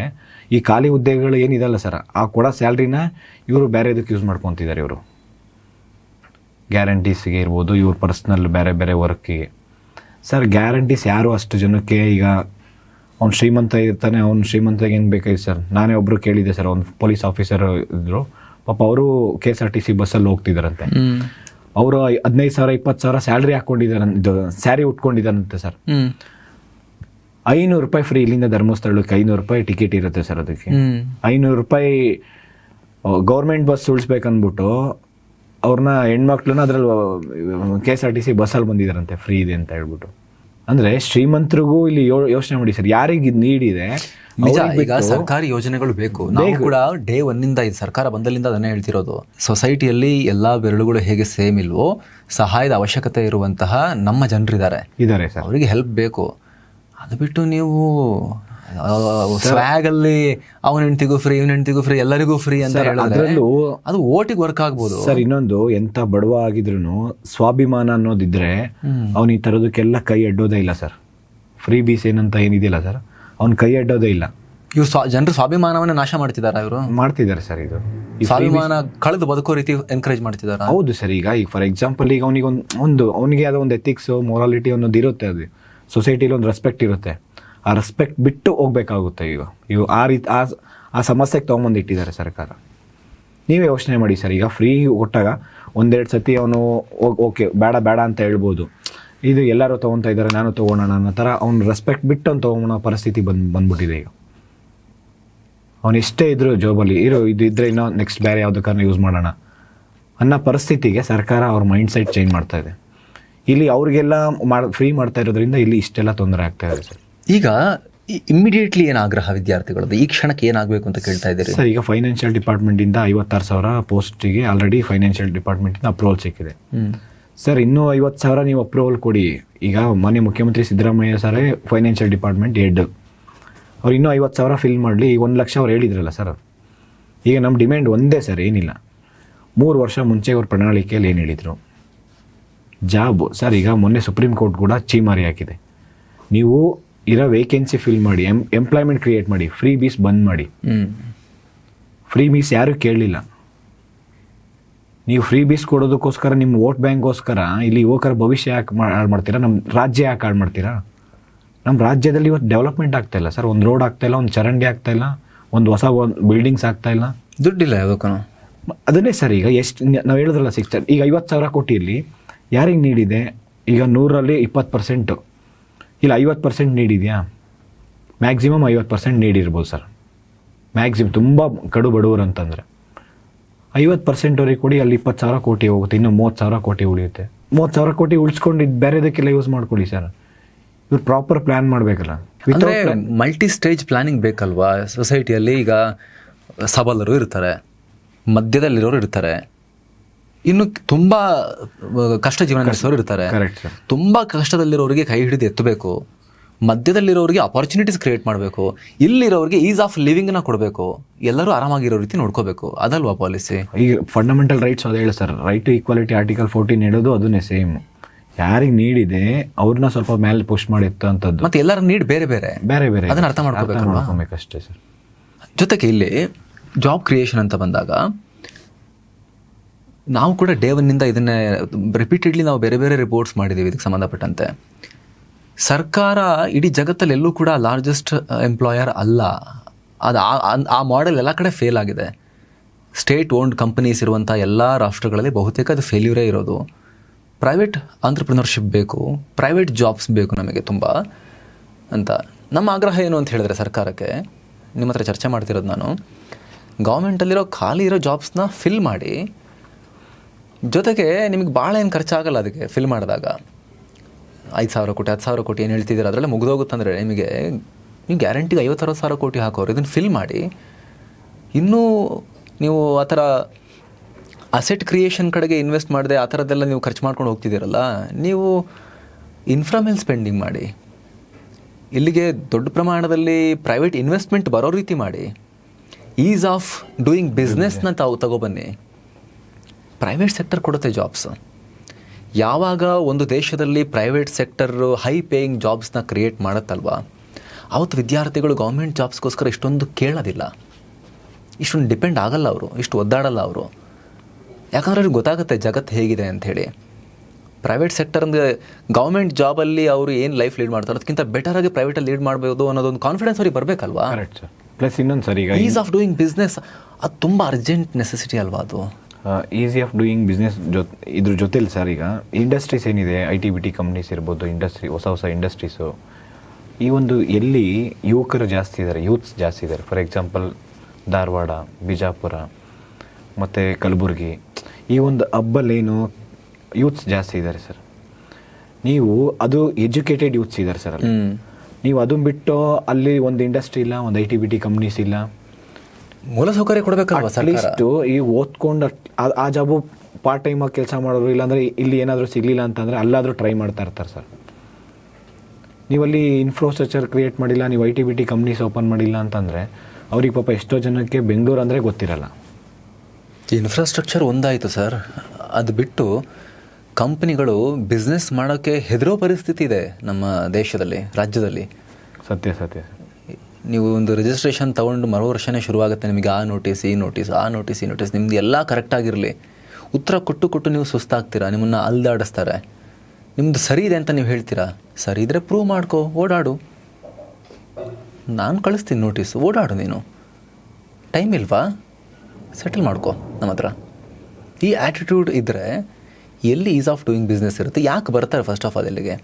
ಈ ಖಾಲಿ ಹುದ್ದೆಗಳು ಏನಿದಲ್ಲ ಸರ್, ಆ ಕೊಡೋ ಸ್ಯಾಲ್ರಿನ ಇವರು ಬೇರೆದಕ್ಕೆ ಯೂಸ್ ಮಾಡ್ಕೊತಿದ್ದಾರೆ. ಇವರು ಗ್ಯಾರಂಟೀಸ್ಗೆ ಇರ್ಬೋದು, ಇವ್ರ ಪರ್ಸ್ನಲ್ ಬೇರೆ ಬೇರೆ ವರ್ಕಿಗೆ. ಸರ್ ಗ್ಯಾರಂಟೀಸ್ ಯಾರು ಅಷ್ಟು ಜನಕ್ಕೆ? ಈಗ ಅವ್ನು ಶ್ರೀಮಂತ ಇರ್ತಾನೆ, ಅವ್ನು ಶ್ರೀಮಂತಗೆ ಏನು ಬೇಕಾಯ್ತು ಸರ್. ನಾನೇ ಒಬ್ಬರು ಕೇಳಿದ್ದೆ ಸರ್, ಒಂದು ಪೊಲೀಸ್ ಆಫೀಸರ್ ಇದ್ರು ಪಾಪ, ಅವರು KSRTC ಬಸ್ಸಲ್ಲಿ ಹೋಗ್ತಿದ್ದಾರಂತೆ. ಅವರು 15,000 20,000 ಸ್ಯಾಲ್ರಿ ಹಾಕ್ಕೊಂಡಿದ್ದಾರೆ, ಇದು ಸ್ಯಾರಿ ಉಟ್ಕೊಂಡಿದ್ದಾರಂತೆ ಸರ್. 500 ರೂಪಾಯಿ ಫ್ರೀ ಇಲ್ಲಿಂದ ಧರ್ಮಸ್ಥಳಕ್ಕೆ 500 ರೂಪಾಯಿ ಟಿಕೆಟ್ ಇರುತ್ತೆ ಸರ್. ಅದಕ್ಕೆ 500 ರೂಪಾಯಿ ಗೌರ್ಮೆಂಟ್ ಬಸ್ ಉಳಿಸ್ಬೇಕಂದ್ಬಿಟ್ಟು ಅವ್ರನ್ನ ಹೆಣ್ಮಕ್ಳನ್ನ ಅದ್ರಲ್ಲಿ KSRTC ಬಸ್ಸಲ್ಲಿ ಬಂದಿದ್ದಾರಂತೆ, ಫ್ರೀ ಇದೆ ಅಂತ ಹೇಳ್ಬಿಟ್ಟು. ಅಂದರೆ ಶ್ರೀಮಂತರಿಗೂ ಇಲ್ಲಿ ಯೋಚನೆ ಮಾಡಿ ಸರ್, ಯಾರಿಗೆ ನೀಡಿದೆ. ನಿಜ, ಈಗ ಸರ್ಕಾರಿ ಯೋಜನೆಗಳು ಬೇಕು. ನಾವು ಕೂಡ ಡೇ 1 ಇದು ಸರ್ಕಾರ ಬಂದಲ್ಲಿಂದ ಅದನ್ನೇ ಹೇಳ್ತಿರೋದು. ಸೊಸೈಟಿಯಲ್ಲಿ ಎಲ್ಲ ಬೆರಳುಗಳು ಹೇಗೆ ಸೇಮ್ ಇಲ್ವೋ, ಸಹಾಯದ ಅವಶ್ಯಕತೆ ಇರುವಂತಹ ನಮ್ಮ ಜನರಿದ್ದಾರೆ ಸರ್, ಅವರಿಗೆ ಹೆಲ್ಪ್ ಬೇಕು. ಅದು ಬಿಟ್ಟು ನೀವು ಸ್ವ್ಯಾಗಲ್ಲಿ ಅವನ ಹೆಂಡ್ತಿಗೂ ಫ್ರೀ, ಇವನ ಹೆಂಡ್ತಿಗೂ ಫ್ರೀ, ಎಲ್ಲರಿಗೂ ಫ್ರೀ ಅಂತ ಹೇಳಿದ್ರೆ ಅದು ಓಟಿಗೆ ವರ್ಕ್ ಆಗ್ಬೋದು ಸರ್. ಇನ್ನೊಂದು, ಎಂತ ಬಡವ ಆಗಿದ್ರು ಸ್ವಾಭಿಮಾನ ಅನ್ನೋದಿದ್ರೆ ಅವ್ನು ಈ ಥರದಕ್ಕೆಲ್ಲ ಕೈ ಅಡ್ಡೋದೇ ಇಲ್ಲ ಸರ್. ಫ್ರೀ ಬೀಸ್ ಏನಂತ ಏನಿದೆಯಲ್ಲ ಸರ್, ಅವ್ನು ಕೈ ಅಡ್ಡೋದೇ ಇಲ್ಲ. ಇವ್ರು ಜನರು ಸ್ವಾಭಿಮಾನವನ್ನ ನಾಶ ಮಾಡ್ತಿದ್ದಾರೆ. ಇವರು ಮಾಡ್ತಿದ್ದಾರೆ ಸರ್. ಇದು ಸ್ವಾಭಿಮಾನ ಕಳೆದು ಬದುಕೋ ರೀತಿ ಎನ್ಕರೇಜ್ ಮಾಡ್ತಿದ್ದಾರೆ. ಹೌದು ಸರ್. ಈಗ ಫಾರ್ ಎಕ್ಸಾಂಪಲ್, ಈಗ ಅವನಿಗೆ ಅವನಿಗೆ ಯಾವುದೋ ಒಂದು ಎಥಿಕ್ಸ್, ಮೊರಾಲಿಟಿ ಅನ್ನೋದು ಇರುತ್ತೆ. ಅದು ಸೊಸೈಟಿಲಿ ಒಂದು ರೆಸ್ಪೆಕ್ಟ್ ಇರುತ್ತೆ. ಆ ರೆಸ್ಪೆಕ್ಟ್ ಬಿಟ್ಟು ಹೋಗ್ಬೇಕಾಗುತ್ತೆ. ಇವು ಆ ರೀತಿ ಆ ಸಮಸ್ಯೆಗೆ ತೊಗೊಂಬಂದು ಇಟ್ಟಿದ್ದಾರೆ ಸರ್ಕಾರ. ನೀವೇ ಯೋಚನೆ ಮಾಡಿ ಸರ್. ಈಗ ಫ್ರೀ ಕೊಟ್ಟಾಗ 1-2 ಸತಿ ಅವನು ಓಕೆ ಬೇಡ ಅಂತ ಹೇಳ್ಬೋದು. ಇದು ಎಲ್ಲರೂ ತೊಗೊತಾ ಇದ್ದಾರೆ, ನಾನು ತೊಗೊಳೋಣ ಅನ್ನೋ ಥರ ಅವ್ನು ರೆಸ್ಪೆಕ್ಟ್ ಬಿಟ್ಟು ಅವ್ನು ತೊಗೊಳೋ ಪರಿಸ್ಥಿತಿ ಬಂದ್ಬಿಟ್ಟಿದೆ. ಈಗ ಅವ್ನು ಎಷ್ಟೇ ಇದ್ರು ಜೋಬಲ್ಲಿ ಇದು ಇದ್ರೆ ಇನ್ನೂ ನೆಕ್ಸ್ಟ್ ಬೇರೆ ಯಾವುದೋ ಕಾರಣ ಯೂಸ್ ಮಾಡೋಣ ಅನ್ನೋ ಪರಿಸ್ಥಿತಿಗೆ ಸರ್ಕಾರ ಅವ್ರ ಮೈಂಡ್ ಸೆಟ್ ಚೇಂಜ್ ಮಾಡ್ತಾ ಇದೆ. ಇಲ್ಲಿ ಅವ್ರಿಗೆಲ್ಲ ಫ್ರೀ ಮಾಡ್ತಾ ಇರೋದ್ರಿಂದ ಇಲ್ಲಿ ಇಷ್ಟೆಲ್ಲ ತೊಂದರೆ ಆಗ್ತಾ ಇದೆ ಸರ್. ಈಗ ಇಮ್ಮಿಡಿಯೇಟ್ಲಿ ಏನು ಆಗ್ರಹ ವಿದ್ಯಾರ್ಥಿಗಳದ್ದು? ಈ ಕ್ಷಣಕ್ಕೆ ಏನಾಗಬೇಕು ಅಂತ ಕೇಳ್ತಾ ಇದ್ದೀರಿ ಸರ್? ಈಗ ಫೈನಾನ್ಷಿಯಲ್ ಡಿಪಾರ್ಟ್ಮೆಂಟಿಂದ 56,000 ಪೋಸ್ಟಿಗೆ ಆಲ್ರೆಡಿ ಫೈನಾನ್ಷಿಯಲ್ ಡಿಪಾರ್ಟ್ಮೆಂಟಿಂದ ಅಪ್ರೂವಲ್ ಸಿಕ್ಕಿದೆ ಸರ್. ಇನ್ನೂ 50,000 ನೀವು ಅಪ್ರೂವಲ್ ಕೊಡಿ. ಈಗ ಮಾನ್ಯ ಮುಖ್ಯಮಂತ್ರಿ ಸಿದ್ದರಾಮಯ್ಯ ಸರೇ ಫೈನಾನ್ಷಿಯಲ್ ಡಿಪಾರ್ಟ್ಮೆಂಟ್ ಹೆಡ್, ಅವ್ರು ಇನ್ನೂ 50,000 ಫಿಲ್ ಮಾಡಲಿ. 1 ಲಕ್ಷ ಅವ್ರು ಹೇಳಿದ್ರಲ್ಲ ಸರ್. ಈಗ ನಮ್ಮ ಡಿಮ್ಯಾಂಡ್ ಒಂದೇ ಸರ್, ಏನಿಲ್ಲ. 3 ವರ್ಷ ಮುಂಚೆ ಅವ್ರ ಪ್ರಣಾಳಿಕೆಯಲ್ಲಿ ಏನು ಹೇಳಿದರು, ಜಾಬ್ ಸರ್, ಈಗ ಮೊನ್ನೆ ಸುಪ್ರೀಂ ಕೋರ್ಟ್ ಕೂಡ ಚೀಮಾರಿ ಹಾಕಿದೆ. ನೀವು ಇರೋ ವೇಕೆನ್ಸಿ ಫಿಲ್ ಮಾಡಿ, ಎಂಪ್ಲಾಯ್ಮೆಂಟ್ ಕ್ರಿಯೇಟ್ ಮಾಡಿ, ಫ್ರೀ ಬೀಸ್ ಬಂದ್ ಮಾಡಿ. ಫ್ರೀ ಬೀಸ್ ಯಾರೂ ಕೇಳಲಿಲ್ಲ. ನೀವು ಫ್ರೀ ಬೀಸ್ ಕೊಡೋದಕ್ಕೋಸ್ಕರ ನಿಮ್ಮ ವೋಟ್ ಬ್ಯಾಂಕ್ಗೋಸ್ಕರ ಇಲ್ಲಿ ಯುವಕರ ಭವಿಷ್ಯ ಯಾಕೆ ಹಾಳು ಮಾಡ್ತೀರಾ? ನಮ್ಮ ರಾಜ್ಯ ಯಾಕೆ ಹಾಳು ಮಾಡ್ತೀರಾ? ನಮ್ಮ ರಾಜ್ಯದಲ್ಲಿ ಇವತ್ತು ಡೆವಲಪ್ಮೆಂಟ್ ಆಗ್ತಾಯಿಲ್ಲ ಸರ್. ಒಂದು ರೋಡ್ ಆಗ್ತಾಯಿಲ್ಲ, ಒಂದು ಚರಂಡಿ ಆಗ್ತಾಯಿಲ್ಲ, ಒಂದು ಹೊಸ ಬಿಲ್ಡಿಂಗ್ಸ್ ಆಗ್ತಾಯಿಲ್ಲ, ದುಡ್ಡಿಲ್ಲ ಯಾವುದಕ್ಕೂ. ಅದನ್ನೇ ಸರ್, ಈಗ ಎಷ್ಟು ನಾವು ಹೇಳಿದ್ರಲ್ಲ 6 ಈಗ 50,000 ಕೋಟಿಯಲ್ಲಿ ಯಾರಿಗೆ ನೀಡಿದೆ? ಈಗ 100ರಲ್ಲಿ 20%, ಇಲ್ಲ 50% ನೀಡಿದೆಯಾ? ಮ್ಯಾಕ್ಸಿಮಮ್ 50% ನೀಡಿರ್ಬೋದು ಸರ್, ಮ್ಯಾಕ್ಸಿಮಮ್. ತುಂಬ ಕಡು ಬಡವರು ಅಂತಂದರೆ 50%ವರೆಗೆ ಕೊಡಿ, ಅಲ್ಲಿ 20,000 ಕೋಟಿ ಹೋಗುತ್ತೆ, ಇನ್ನು 30,000 ಕೋಟಿ ಉಳಿಯುತ್ತೆ. 30,000 ಕೋಟಿ ಉಳಿಸ್ಕೊಂಡು ಇದು ಬೇರೆದಕ್ಕೆಲ್ಲ ಯೂಸ್ ಮಾಡ್ಕೊಳ್ಳಿ ಸರ್. ಇವ್ರು ಪ್ರಾಪರ್ ಪ್ಲ್ಯಾನ್ ಮಾಡಬೇಕಲ್ಲ. ಮಲ್ಟಿ ಸ್ಟೇಜ್ ಪ್ಲಾನಿಂಗ್ ಬೇಕಲ್ವಾ ಸೊಸೈಟಿಯಲ್ಲಿ? ಈಗ ಸಬಲರು ಇರ್ತಾರೆ, ಮಧ್ಯದಲ್ಲಿರೋರು ಇರ್ತಾರೆ, ಇನ್ನು ತುಂಬ ಕಷ್ಟ ಜೀವನ ನಡೆಸೋರು ಇರ್ತಾರೆ. ತುಂಬ ಕಷ್ಟದಲ್ಲಿರೋರಿಗೆ ಕೈ ಹಿಡಿದು ಎತ್ತಬೇಕು, ಮಧ್ಯದಲ್ಲಿರೋರಿಗೆ ಅಪಾರ್ಚುನಿಟೀಸ್ ಕ್ರಿಯೇಟ್ ಮಾಡಬೇಕು, ಇಲ್ಲಿರೋರಿಗೆ ಈಸ್ ಆಫ್ ಲಿವಿಂಗ್ನ ಕೊಡಬೇಕು, ಎಲ್ಲರೂ ಆರಾಮಾಗಿರೋ ರೀತಿ ನೋಡ್ಕೋಬೇಕು. ಅದಲ್ವಾ ಪಾಲಿಸಿ? ಈಗ ಫಂಡಮೆಂಟಲ್ ರೈಟ್ಸ್ ಅದೇ ಹೇಳಿ sir, right to equality article 14 ನೀಡೋದು ಅದನ್ನೇ ಸೇಮ್. ಯಾರಿಗೆ ನೀಡಿದೆ ಅವ್ರನ್ನ ಸ್ವಲ್ಪ ಮೇಲೆ ಪುಷ್ ಮಾಡಿತ್ತು ಅಂತದ್ದು. ಮತ್ತೆ ಎಲ್ಲರ ನೀಡ್ ಬೇರೆ ಬೇರೆ ಬೇರೆ ಬೇರೆ, ಅದನ್ನ ಅರ್ಥ ಮಾಡ್ಕೋಬೇಕಷ್ಟೇ ಸರ್. ಜೊತೆಗೆ ಇಲ್ಲಿ ಜಾಬ್ ಕ್ರಿಯೇಷನ್ ಅಂತ ಬಂದಾಗ ನಾವು ಕೂಡ ಡೇ 1ನಿಂದ ಇದನ್ನೇ ರಿಪೀಟೆಡ್ಲಿ ನಾವು ಬೇರೆ ಬೇರೆ ರಿಪೋರ್ಟ್ಸ್ ಮಾಡಿದ್ದೀವಿ ಇದಕ್ಕೆ ಸಂಬಂಧಪಟ್ಟಂತೆ. ಸರ್ಕಾರ ಇಡೀ ಜಗತ್ತಲ್ಲಿ ಎಲ್ಲೂ ಕೂಡ ಲಾರ್ಜೆಸ್ಟ್ ಎಂಪ್ಲಾಯರ್ ಅಲ್ಲ. ಅದು ಆ ಮಾಡೆಲ್ ಎಲ್ಲ ಕಡೆ ಫೇಲ್ ಆಗಿದೆ. ಸ್ಟೇಟ್ ಓನ್ಡ್ ಕಂಪನೀಸ್ ಇರುವಂಥ ಎಲ್ಲ ರಾಷ್ಟ್ರಗಳಲ್ಲಿ ಬಹುತೇಕ ಅದು ಫೇಲ್ಯೂರೇ ಇರೋದು. ಪ್ರೈವೇಟ್ ಆಂಟ್ರಪ್ರಿನರ್ಶಿಪ್ ಬೇಕು, ಪ್ರೈವೇಟ್ ಜಾಬ್ಸ್ ಬೇಕು ನಮಗೆ ತುಂಬ ಅಂತ. ನಮ್ಮ ಆಗ್ರಹ ಏನು ಅಂತ ಹೇಳಿದ್ರೆ ಸರ್ಕಾರಕ್ಕೆ, ನಿಮ್ಮ ಹತ್ರ ಚರ್ಚೆ ಮಾಡ್ತಿರೋದು ನಾನು, ಗೌರ್ಮೆಂಟಲ್ಲಿರೋ ಖಾಲಿ ಇರೋ ಜಾಬ್ಸ್ನ ಫಿಲ್ ಮಾಡಿ, ಜೊತೆಗೆ ನಿಮಗೆ ಭಾಳ ಏನು ಖರ್ಚಾಗಲ್ಲ ಅದಕ್ಕೆ ಫಿಲ್ ಮಾಡಿದಾಗ. 5,000 ಕೋಟಿ 10,000 ಕೋಟಿ ಏನು ಹೇಳ್ತಿದ್ದೀರ ಅದರಲ್ಲೇ ಮುಗಿದೋಗುತ್ತಂದರೆ ನಿಮಗೆ ನೀವು ಗ್ಯಾರಂಟಿಗೆ 50,000 ಕೋಟಿ ಹಾಕೋರು ಇದನ್ನು ಫಿಲ್ ಮಾಡಿ. ಇನ್ನೂ ನೀವು ಆ ಥರ ಅಸೆಟ್ ಕ್ರಿಯೇಷನ್ ಕಡೆಗೆ ಇನ್ವೆಸ್ಟ್ ಮಾಡಿದೆ ಆ ಥರದ್ದೆಲ್ಲ ನೀವು ಖರ್ಚು ಮಾಡ್ಕೊಂಡು ಹೋಗ್ತಿದ್ದೀರಲ್ಲ, ನೀವು ಇನ್ಫ್ರಾ ಮೇಲೆ ಸ್ಪೆಂಡಿಂಗ್ ಮಾಡಿ, ಇಲ್ಲಿಗೆ ದೊಡ್ಡ ಪ್ರಮಾಣದಲ್ಲಿ ಪ್ರೈವೇಟ್ ಇನ್ವೆಸ್ಟ್ಮೆಂಟ್ ಬರೋ ರೀತಿ ಮಾಡಿ, ಈಸ್ ಆಫ್ ಡೂಯಿಂಗ್ ಬಿಸ್ನೆಸ್ನ ತಗೊಬನ್ನಿ. ಪ್ರೈವೇಟ್ ಸೆಕ್ಟರ್ ಕೊಡುತ್ತೆ ಜಾಬ್ಸ್. ಯಾವಾಗ ಒಂದು ದೇಶದಲ್ಲಿ ಪ್ರೈವೇಟ್ ಸೆಕ್ಟರು ಹೈ ಪೇಯಿಂಗ್ ಜಾಬ್ಸ್ನ ಕ್ರಿಯೇಟ್ ಮಾಡುತ್ತಲ್ವ, ಅವತ್ತು ವಿದ್ಯಾರ್ಥಿಗಳು ಗೌರ್ಮೆಂಟ್ ಜಾಬ್ಸ್ಗೋಸ್ಕರ ಇಷ್ಟೊಂದು ಕೇಳೋದಿಲ್ಲ, ಇಷ್ಟೊಂದು ಡಿಪೆಂಡ್ ಆಗಲ್ಲ ಅವರು, ಇಷ್ಟು ಒದ್ದಾಡಲ್ಲ ಅವರು. ಯಾಕಂದರೆ ಅವ್ರಿಗೆ ಗೊತ್ತಾಗುತ್ತೆ ಜಗತ್ತು ಹೇಗಿದೆ ಅಂಥೇಳಿ. ಪ್ರೈವೇಟ್ ಸೆಕ್ಟರ್ ಅಂದರೆ ಗೌರ್ಮೆಂಟ್ ಜಾಬಲ್ಲಿ ಅವರು ಏನು ಲೈಫ್ ಲೀಡ್ ಮಾಡ್ತಾರೆ ಅದಕ್ಕಿಂತ ಬೆಟರಾಗಿ ಪ್ರೈವೇಟಲ್ಲಿ ಲೀಡ್ ಮಾಡ್ಬೋದು ಅನ್ನೋದೊಂದು ಕಾನ್ಫಿಡೆನ್ಸ್ ಅವ್ರಿಗೆ ಬರಬೇಕಲ್ವಾ. ಪ್ಲಸ್ ಇನ್ನೊಂದು ಸರ್, ಈಗ ಈಸ್ ಆಫ್ ಡೂಯಿಂಗ್ ಬಿಸ್ನೆಸ್ ಅದು ತುಂಬ ಅರ್ಜೆಂಟ್ ನೆಸೆಸಿಟಿ ಅಲ್ವಾ ಅದು. ಈಸಿ ಆಫ್ ಡೂಯಿಂಗ್ ಬಿಸ್ನೆಸ್ ಇದ್ರ ಜೊತೆಲಿ ಸರ್, ಈಗ ಇಂಡಸ್ಟ್ರೀಸ್ ಏನಿದೆ, IT-BT ಕಂಪ್ನೀಸ್ ಇರ್ಬೋದು, ಹೊಸ ಇಂಡಸ್ಟ್ರೀಸು, ಈ ಒಂದು ಎಲ್ಲಿ ಯುವಕರು ಜಾಸ್ತಿ ಇದ್ದಾರೆ, ಯೂತ್ಸ್ ಜಾಸ್ತಿ ಇದ್ದಾರೆ. ಫಾರ್ ಎಕ್ಸಾಂಪಲ್ ಧಾರವಾಡ, ಬಿಜಾಪುರ ಮತ್ತು ಕಲಬುರಗಿ, ಈ ಒಂದು ಹಬ್ಬಲ್ಲೇನು ಯೂತ್ಸ್ ಜಾಸ್ತಿ ಇದ್ದಾರೆ ಸರ್. ನೀವು ಅದು ಎಜುಕೇಟೆಡ್ ಯೂತ್ಸ್ ಇದ್ದಾರೆ ಸರ್ ಅಲ್ಲಿ. ನೀವು ಅದನ್ನು ಬಿಟ್ಟು ಅಲ್ಲಿ ಒಂದು ಇಂಡಸ್ಟ್ರಿ ಇಲ್ಲ, ಒಂದು IT-BT ಕಂಪ್ನೀಸ್ ಇಲ್ಲ, ಮೂಲಸೌಕರ್ಯ ಕೊಡಬೇಕಲ್ವ ಅಟ್ಲೀಸ್ಟು. ಈ ಓದ್ಕೊಂಡು ಆ ಜಾಬು ಪಾರ್ಟ್ ಟೈಮಾಗಿ ಕೆಲಸ ಮಾಡೋರು, ಇಲ್ಲಾಂದರೆ ಇಲ್ಲಿ ಏನಾದರೂ ಸಿಗಲಿಲ್ಲ ಅಂತಂದರೆ ಅಲ್ಲಾದರೂ ಟ್ರೈ ಮಾಡ್ತಾ ಇರ್ತಾರೆ ಸರ್. ನೀವಲ್ಲಿ ಇನ್ಫ್ರಾಸ್ಟ್ರಕ್ಚರ್ ಕ್ರಿಯೇಟ್ ಮಾಡಿಲ್ಲ, ನೀವು IT-BT ಕಂಪ್ನೀಸ್ ಓಪನ್ ಮಾಡಿಲ್ಲ ಅಂತಂದರೆ ಅವ್ರಿಗೆ ಪಾಪ ಎಷ್ಟೋ ಜನಕ್ಕೆ ಬೆಂಗಳೂರು ಅಂದರೆ ಗೊತ್ತಿರಲ್ಲ. ಇನ್ಫ್ರಾಸ್ಟ್ರಕ್ಚರ್ ಒಂದಾಯಿತು ಸರ್, ಅದು ಬಿಟ್ಟು ಕಂಪ್ನಿಗಳು ಬಿಸ್ನೆಸ್ ಮಾಡೋಕ್ಕೆ ಹೆದರೋ ಪರಿಸ್ಥಿತಿ ಇದೆ ನಮ್ಮ ದೇಶದಲ್ಲಿ, ರಾಜ್ಯದಲ್ಲಿ. ಸತ್ಯ ಸತ್ಯ. ನೀವು ಒಂದು ರಿಜಿಸ್ಟ್ರೇಷನ್ ತೊಗೊಂಡು ಮರು ವರ್ಷನೇ ಶುರುವಾಗುತ್ತೆ ನಿಮಗೆ, ಆ ನೋಟಿಸ್ ಈ ನೋಟಿಸ್ ನಿಮ್ದು ಎಲ್ಲ ಕರೆಕ್ಟಾಗಿರಲಿ, ಉತ್ತರ ಕೊಟ್ಟು ನೀವು ಸುಸ್ತಾಗ್ತೀರಾ, ನಿಮ್ಮನ್ನು ಅಲ್ದಾಡಿಸ್ತಾರೆ. ನಿಮ್ಮದು ಸರಿ ಇದೆ ಅಂತ ನೀವು ಹೇಳ್ತೀರಾ, ಸರಿ ಇದ್ದರೆ ಪ್ರೂವ್ ಮಾಡ್ಕೋ, ಓಡಾಡು, ನಾನು ಕಳಿಸ್ತೀನಿ ನೋಟಿಸ್, ಓಡಾಡು, ನೀನು ಟೈಮ್ ಇಲ್ವಾ, ಸೆಟಲ್ ಮಾಡ್ಕೋ ನಮ್ಮ ಹತ್ರ. ಈ ಆ್ಯಟಿಟ್ಯೂಡ್ ಇದ್ದರೆ ಎಲ್ಲಿ ಈಸ್ ಆಫ್ ಡೂಯಿಂಗ್ ಬಿಸ್ನೆಸ್ ಇರುತ್ತೆ? ಯಾಕೆ ಬರ್ತಾರೆ ಫಸ್ಟ್ ಆಫ್ ಆಲ್ ಇಲ್ಲಿಗೆ?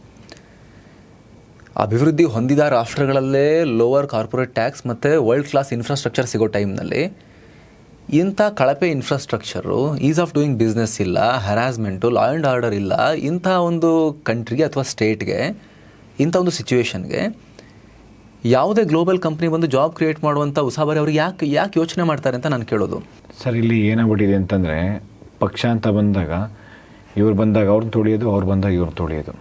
ಅಭಿವೃದ್ಧಿ ಹೊಂದಿದ ರಾಷ್ಟ್ರಗಳಲ್ಲೇ ಲೋವರ್ ಕಾರ್ಪೊರೇಟ್ ಟ್ಯಾಕ್ಸ್ ಮತ್ತು ವರ್ಲ್ಡ್ ಕ್ಲಾಸ್ ಇನ್ಫ್ರಾಸ್ಟ್ರಕ್ಚರ್ ಸಿಗೋ ಟೈಮ್ನಲ್ಲಿ ಇಂಥ ಕಳಪೆ infrastructure, is of doing business ಇಲ್ಲ, ಹ್ಯಾರಾಸ್ಮೆಂಟು, ಲಾ ಆ್ಯಂಡ್ ಆರ್ಡರ್ ಇಲ್ಲ, ಇಂಥ ಒಂದು ಕಂಟ್ರಿಗೆ ಅಥವಾ ಸ್ಟೇಟ್ಗೆ, ಇಂಥ ಒಂದು ಸಿಚುವೇಶನ್ಗೆ ಯಾವುದೇ ಗ್ಲೋಬಲ್ ಕಂಪ್ನಿ ಬಂದು ಜಾಬ್ ಕ್ರಿಯೇಟ್ ಮಾಡುವಂಥ ಉಸಾಬರಿ ಅವ್ರಿಗೆ ಯಾಕೆ ಯೋಚನೆ ಮಾಡ್ತಾರೆ ಅಂತ ನಾನು ಕೇಳೋದು. ಸರ್, ಇಲ್ಲಿ ಏನಾಗ್ಬಿಟ್ಟಿದೆ ಅಂತಂದರೆ, ಪಕ್ಷ ಅಂತ ಬಂದಾಗ ಇವ್ರು ಬಂದಾಗ ಅವ್ರನ್ನ ತೊಳೆಯೋದು, ಅವ್ರು ಬಂದಾಗ ಇವ್ರು ತೊಳೆಯೋದು.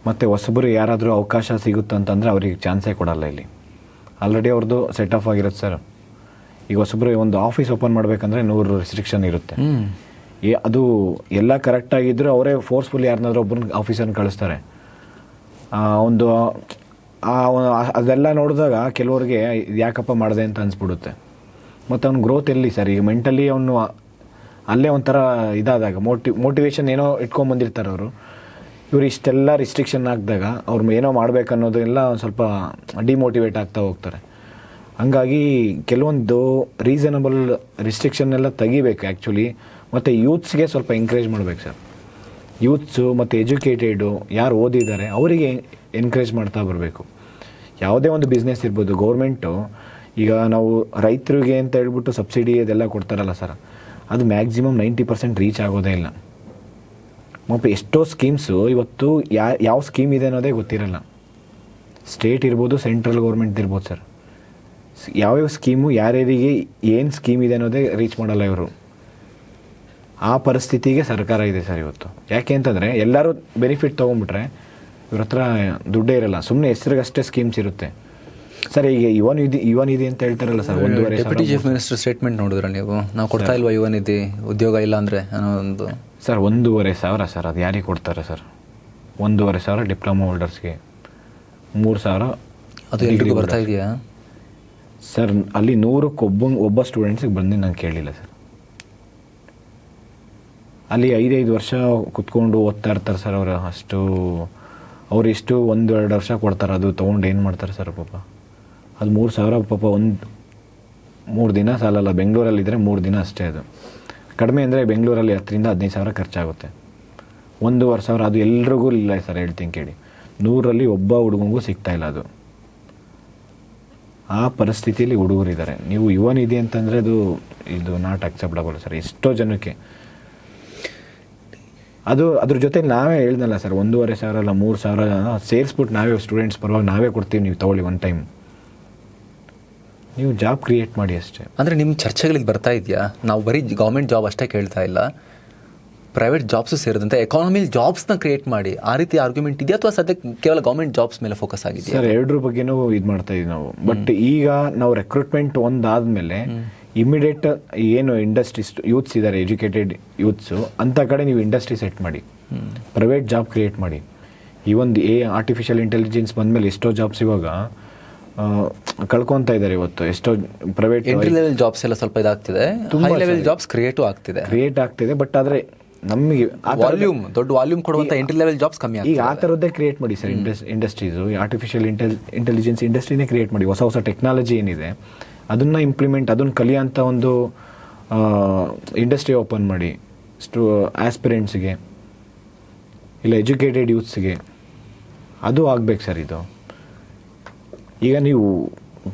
ಮತ್ತು ಹೊಸಬರು ಯಾರಾದರೂ ಅವಕಾಶ ಸಿಗುತ್ತಂತಂದರೆ ಅವ್ರಿಗೆ ಚಾನ್ಸೇ ಕೊಡಲ್ಲ. ಇಲ್ಲಿ ಆಲ್ರೆಡಿ ಅವ್ರದ್ದು ಸೆಟ್ ಆಫ್ ಆಗಿರುತ್ತೆ ಸರ್. ಈಗ ಹೊಸಬರು ಒಂದು ಆಫೀಸ್ ಓಪನ್ ಮಾಡಬೇಕಂದ್ರೆ 100 ರೆಸ್ಟ್ರಿಕ್ಷನ್ ಇರುತ್ತೆ. ಅದು ಎಲ್ಲ ಕರೆಕ್ಟಾಗಿದ್ದರೂ ಅವರೇ ಫೋರ್ಸ್ಫುಲ್ ಯಾರನ್ನಾದ್ರೂ ಒಬ್ಬರನ್ನ ಆಫೀಸರ್ನ ಕಳಿಸ್ತಾರೆ. ಒಂದು ಅದೆಲ್ಲ ನೋಡಿದಾಗ ಕೆಲವ್ರಿಗೆ ಯಾಕಪ್ಪ ಮಾಡಿದೆ ಅಂತ ಅನಿಸ್ಬಿಡುತ್ತೆ. ಮತ್ತು ಅವ್ನ ಗ್ರೋತ್ ಎಲ್ಲಿ ಸರ್? ಈಗ ಮೆಂಟಲಿ ಅವನು ಅಲ್ಲೇ ಒಂಥರ ಇದಾದಾಗ ಮೋಟಿವೇಶನ್ ಏನೋ ಇಟ್ಕೊಂಬಂದಿರ್ತಾರೆ ಅವರು. ಇವರು ಇಷ್ಟೆಲ್ಲ ರಿಸ್ಟ್ರಿಕ್ಷನ್ ಹಾಕಿದಾಗ ಅವ್ರು ಏನೋ ಮಾಡಬೇಕನ್ನೋದೆಲ್ಲ ಒಂದು ಸ್ವಲ್ಪ ಡಿಮೋಟಿವೇಟ್ ಆಗ್ತಾ ಹೋಗ್ತಾರೆ. ಹಂಗಾಗಿ ಕೆಲವೊಂದು ರೀಸನಬಲ್ ರಿಸ್ಟ್ರಿಕ್ಷನ್ ಎಲ್ಲ ತೆಗಿಬೇಕು ಆ್ಯಕ್ಚುಲಿ. ಮತ್ತು ಯೂತ್ಸ್ಗೆ ಸ್ವಲ್ಪ ಎಂಕರೇಜ್ ಮಾಡಬೇಕು ಸರ್. ಯೂತ್ಸು ಮತ್ತು ಎಜುಕೇಟೆಡು ಯಾರು ಓದಿದ್ದಾರೆ ಅವರಿಗೆ ಎನ್ಕರೇಜ್ ಮಾಡ್ತಾ ಬರಬೇಕು. ಯಾವುದೇ ಒಂದು ಬಿಸ್ನೆಸ್ ಇರ್ಬೋದು, ಗೌರ್ಮೆಂಟು ಈಗ ನಾವು ರೈತರಿಗೆ ಅಂತ ಹೇಳ್ಬಿಟ್ಟು ಸಬ್ಸಿಡಿ ಅದೆಲ್ಲ ಕೊಡ್ತಾರಲ್ಲ ಸರ್, ಅದು ಮ್ಯಾಕ್ಸಿಮಮ್ 90% ರೀಚ್ ಆಗೋದೇ ಇಲ್ಲ. ಮತ್ತು ಎಷ್ಟೋ ಸ್ಕೀಮ್ಸು ಇವತ್ತು ಯಾವ ಸ್ಕೀಮ್ ಇದೆ ಅನ್ನೋದೇ ಗೊತ್ತಿರಲ್ಲ. ಸ್ಟೇಟ್ ಇರ್ಬೋದು, ಸೆಂಟ್ರಲ್ ಗೌರ್ಮೆಂಟ್ ಇರ್ಬೋದು ಸರ್, ಯಾವ್ಯಾವ ಸ್ಕೀಮು ಯಾರ್ಯಾರಿಗೆ ಏನು ಸ್ಕೀಮ್ ಇದೆ ಅನ್ನೋದೇ ರೀಚ್ ಮಾಡಲ್ಲ ಇವರು. ಆ ಪರಿಸ್ಥಿತಿಗೆ ಸರ್ಕಾರ ಇದೆ ಸರ್ ಇವತ್ತು. ಯಾಕೆ ಅಂತಂದರೆ ಎಲ್ಲರೂ ಬೆನಿಫಿಟ್ ತೊಗೊಂಡ್ಬಿಟ್ರೆ ಇವ್ರ ಹತ್ರ ದುಡ್ಡೇ ಇರಲ್ಲ, ಸುಮ್ಮನೆ ಹೆಸ್ರಿಗಷ್ಟೇ ಸ್ಕೀಮ್ಸ್ ಇರುತ್ತೆ ಸರ್. ಈಗ ಯುವ ನಿಧಿ ಅಂತ ಹೇಳ್ತಾರಲ್ಲ sir, 1.5 deputy chief minister statement ನೋಡಿದ್ರೆ ನೀವು, ನಾವು ಕೊಡ್ತಾ ಇಲ್ವಾ ಯುವ ನಿಧಿ, ಉದ್ಯೋಗ ಇಲ್ಲ ಅಂದರೆ ಅನ್ನೋ ಒಂದು ಸರ್ 1,500 ಸರ್. ಅದು ಯಾರಿಗೆ ಕೊಡ್ತಾರೆ ಸರ್? 1,500 ಡಿಪ್ಲೊಮಾ ಹೋಲ್ಡರ್ಸ್ಗೆ, 3,000 ಅದು ಎಲ್ರಿಗೂ ಬರ್ತಾ ಇದೆಯಾ ಸರ್? ಅಲ್ಲಿ 100ಕ್ಕೆ ಒಬ್ಬ ಸ್ಟೂಡೆಂಟ್ಸಿಗೆ ಬಂದು ನಾನು ಕೇಳಿಲ್ಲ ಸರ್. ಅಲ್ಲಿ 5 ವರ್ಷ ಕುತ್ಕೊಂಡು ಓದ್ತಾ ಇರ್ತಾರೆ ಸರ್ ಅವರು. ಅವ್ರು ಎಷ್ಟು 1-2 ವರ್ಷ ಕೊಡ್ತಾರೆ, ಅದು ತೊಗೊಂಡು ಏನು ಮಾಡ್ತಾರೆ ಸರ್ ಪಾಪ? ಅದು 3,000 ಪಾಪ 3 ದಿನ ಸಾಲಲ್ಲ. ಬೆಂಗಳೂರಲ್ಲಿದ್ದರೆ 3 ದಿನ ಅಷ್ಟೇ. ಅದು ಕಡಿಮೆ ಅಂದರೆ ಬೆಂಗಳೂರಲ್ಲಿ 10,000-15,000 ಖರ್ಚಾಗುತ್ತೆ. 1,500 ಅದು ಎಲ್ರಿಗೂ ಇಲ್ಲ ಸರ್, ಹೇಳ್ತೀನಿ ಕೇಳಿ. 100ರಲ್ಲಿ ಒಬ್ಬ ಹುಡುಗನಿಗೂ ಸಿಗ್ತಾಯಿಲ್ಲ ಅದು. ಆ ಪರಿಸ್ಥಿತಿಯಲ್ಲಿ ಹುಡುಗರಿದ್ದಾರೆ. ನೀವು ಯುವ ನಿಧಿ ಅಂತಂದರೆ ಇದು ನಾಟ್ ಅಕ್ಸೆಪ್ಟಬಲ್ ಸರ್ ಎಷ್ಟೋ ಜನಕ್ಕೆ. ಅದ್ರ ಜೊತೆ ನಾವೇ ಹೇಳ್ದಲ್ಲ ಸರ್, 1,500 ಅಲ್ಲ 3,000 ಸೇರಿಸ್ಬಿಟ್ಟು ನಾವೇ ಸ್ಟೂಡೆಂಟ್ಸ್ ಪರವಾಗಿ ನಾವೇ ಕೊಡ್ತೀವಿ, ನೀವು ತೊಗೊಳ್ಳಿ ಒನ್ ಟೈಮ್, ನೀವು ಜಾಬ್ ಕ್ರಿಯೇಟ್ ಮಾಡಿ ಅಷ್ಟೇ. ಅಂದರೆ ನಿಮ್ಮ ಚರ್ಚೆಗಳಿಗೆ ಬರ್ತಾ ಇದೆಯಾ? ನಾವು ಬರೀ ಗೌರ್ಮೆಂಟ್ ಜಾಬ್ ಅಷ್ಟೇ ಕೇಳ್ತಾ ಇಲ್ಲ, ಪ್ರೈವೇಟ್ ಜಾಬ್ಸು ಸೇರಿದಂತೆ ಎಕಾನಮಿಲಿ ಜಾಬ್ಸ್ನ ಕ್ರಿಯೇಟ್ ಮಾಡಿ, ಆ ರೀತಿ ಆರ್ಗ್ಯುಮೆಂಟ್ ಇದೆಯಾ ಅಥವಾ ಸದ್ಯಕ್ಕೆ ಕೇವಲ ಗೌರ್ಮೆಂಟ್ ಜಾಬ್ಸ್ ಮೇಲೆ ಫೋಕಸ್ ಆಗಿದೆ ಸರ್? ಎರಡರ ಬಗ್ಗೆನೂ ಇದು ಮಾಡ್ತಾ ಇದೀವಿ ನಾವು. ಬಟ್ ಈಗ ನಾವು ರೆಕ್ರೂಟ್ಮೆಂಟ್ ಒಂದಾದ್ಮೇಲೆ ಇಮಿಡಿಯೇಟ್ ಏನು ಇಂಡಸ್ಟ್ರೀಸ್ ಯೂತ್ಸ್ ಇದ್ದಾರೆ, ಎಜುಕೇಟೆಡ್ ಯೂತ್ಸು, ಅಂಥ ಕಡೆ ನೀವು ಇಂಡಸ್ಟ್ರಿ ಸೆಟ್ ಮಾಡಿ, ಪ್ರೈವೇಟ್ ಜಾಬ್ ಕ್ರಿಯೇಟ್ ಮಾಡಿ. ಈ ಒಂದು ಆರ್ಟಿಫಿಷಿಯಲ್ ಇಂಟೆಲಿಜೆನ್ಸ್ ಬಂದಮೇಲೆ ಎಷ್ಟೋ ಜಾಬ್ಸ್ ಇವಾಗ ಕಳ್ಕೊತಾ ಇದ್ದಾರೆ. ಇವತ್ತು ಎಷ್ಟೋ ಪ್ರೈವೇಟ್ ಎಂಟ್ರಿ ಲೆವೆಲ್ ಜಾಬ್ಸ್ ಎಲ್ಲ ಸ್ವಲ್ಪ ಇದಾಗ್ತಿದೆ, ಹೈ ಲೆವೆಲ್ ಜಾಬ್ಸ್ ಕ್ರಿಯೇಟ್ ಆಗ್ತಿದೆ. ಬಟ್ ಆದರೆ ನಮಗೆ ದೊಡ್ಡ ವಾಲ್ಯೂಮ್ ಕೊಡುವಂಥ ಎಂಟ್ರಿ ಲೆವೆಲ್ ಜಾಬ್ಸ್ ಕಮ್ಮಿ ಆಗಿದೆ. ಈಗ ಆ ಥರದ್ದೇ ಕ್ರಿಯೇಟ್ ಮಾಡಿ ಸರ್ ಇಂಡಸ್ಟ್ರೀಸು. ಆರ್ಟಿಫಿಷಿಯಲ್ ಇಂಟೆಲಿಜೆನ್ಸ್ ಇಂಡಸ್ಟ್ರಿನೇ ಕ್ರಿಯೇಟ್ ಮಾಡಿ. ಹೊಸ ಟೆಕ್ನಾಲಜಿ ಏನಿದೆ ಅದನ್ನು ಅದನ್ನು ಕಲಿಯೋಂಥ ಒಂದು ಇಂಡಸ್ಟ್ರಿ ಓಪನ್ ಮಾಡಿ ಆಸ್ಪಿರೆಂಟ್ಸ್ಗೆ ಇಲ್ಲ ಎಜುಕೇಟೆಡ್ ಯೂತ್ಸ್ಗೆ. ಅದು ಆಗ್ಬೇಕು ಸರ್. ಇದು ಈಗ ನೀವು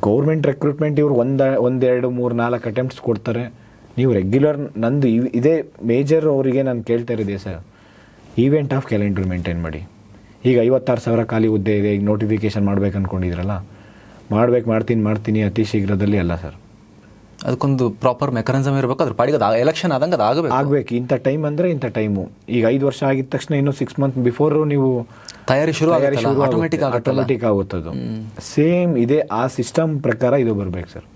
ಗೌರ್ಮೆಂಟ್ ರೆಕ್ರೂಟ್ಮೆಂಟ್ ಇವ್ರು 1, 2, 3, 4 ಅಟೆಂಪ್ಟ್ಸ್ ಕೊಡ್ತಾರೆ. ನೀವು ರೆಗ್ಯುಲರ್ ನಂದು ಇದೇ ಮೇಜರ್ ಅವರಿಗೆ ನಾನು ಕೇಳ್ತಾ ಇರೋದೇ sir, event of calendar maintain ಮಾಡಿ. ಈಗ 56,000 ಖಾಲಿ ಹುದ್ದೆ ಇದೆ, ಈಗ ನೋಟಿಫಿಕೇಶನ್ ಮಾಡ್ಬೇಕು ಅಂದ್ಕೊಂಡಿದ್ರಲ್ಲ, ಮಾಡ್ತೀನಿ ಅತಿ ಶೀಘ್ರದಲ್ಲಿ ಅಲ್ಲ ಸರ್. ಅದಕ್ಕೊಂದು ಪ್ರಾಪರ್ ಮೆಕಾನಿಸಮ್ ಇರಬೇಕು. ಅದ್ರ ಪಾಡಿಗೆ ಎಲೆಕ್ಷನ್ ಆದಂಗೆ ಅದು ಆಗಬೇಕು. ಇಂಥ ಟೈಮ್ ಅಂದರೆ ಇಂಥ ಟೈಮು. ಈಗ 5 ವರ್ಷ ಆಗಿದ ತಕ್ಷಣ ಇನ್ನೂ 6 ಮಂತ್ ಬಿಫೋರು ನೀವು ತಯಾರಿ ಶುರು ಆಟೋಮೆಟಿಕ್ ಆಗುತ್ತದು. ಸೇಮ್ ಇದೆ, ಆ ಸಿಸ್ಟಮ್ ಪ್ರಕಾರ ಇದು ಬರಬೇಕು ಸರ್.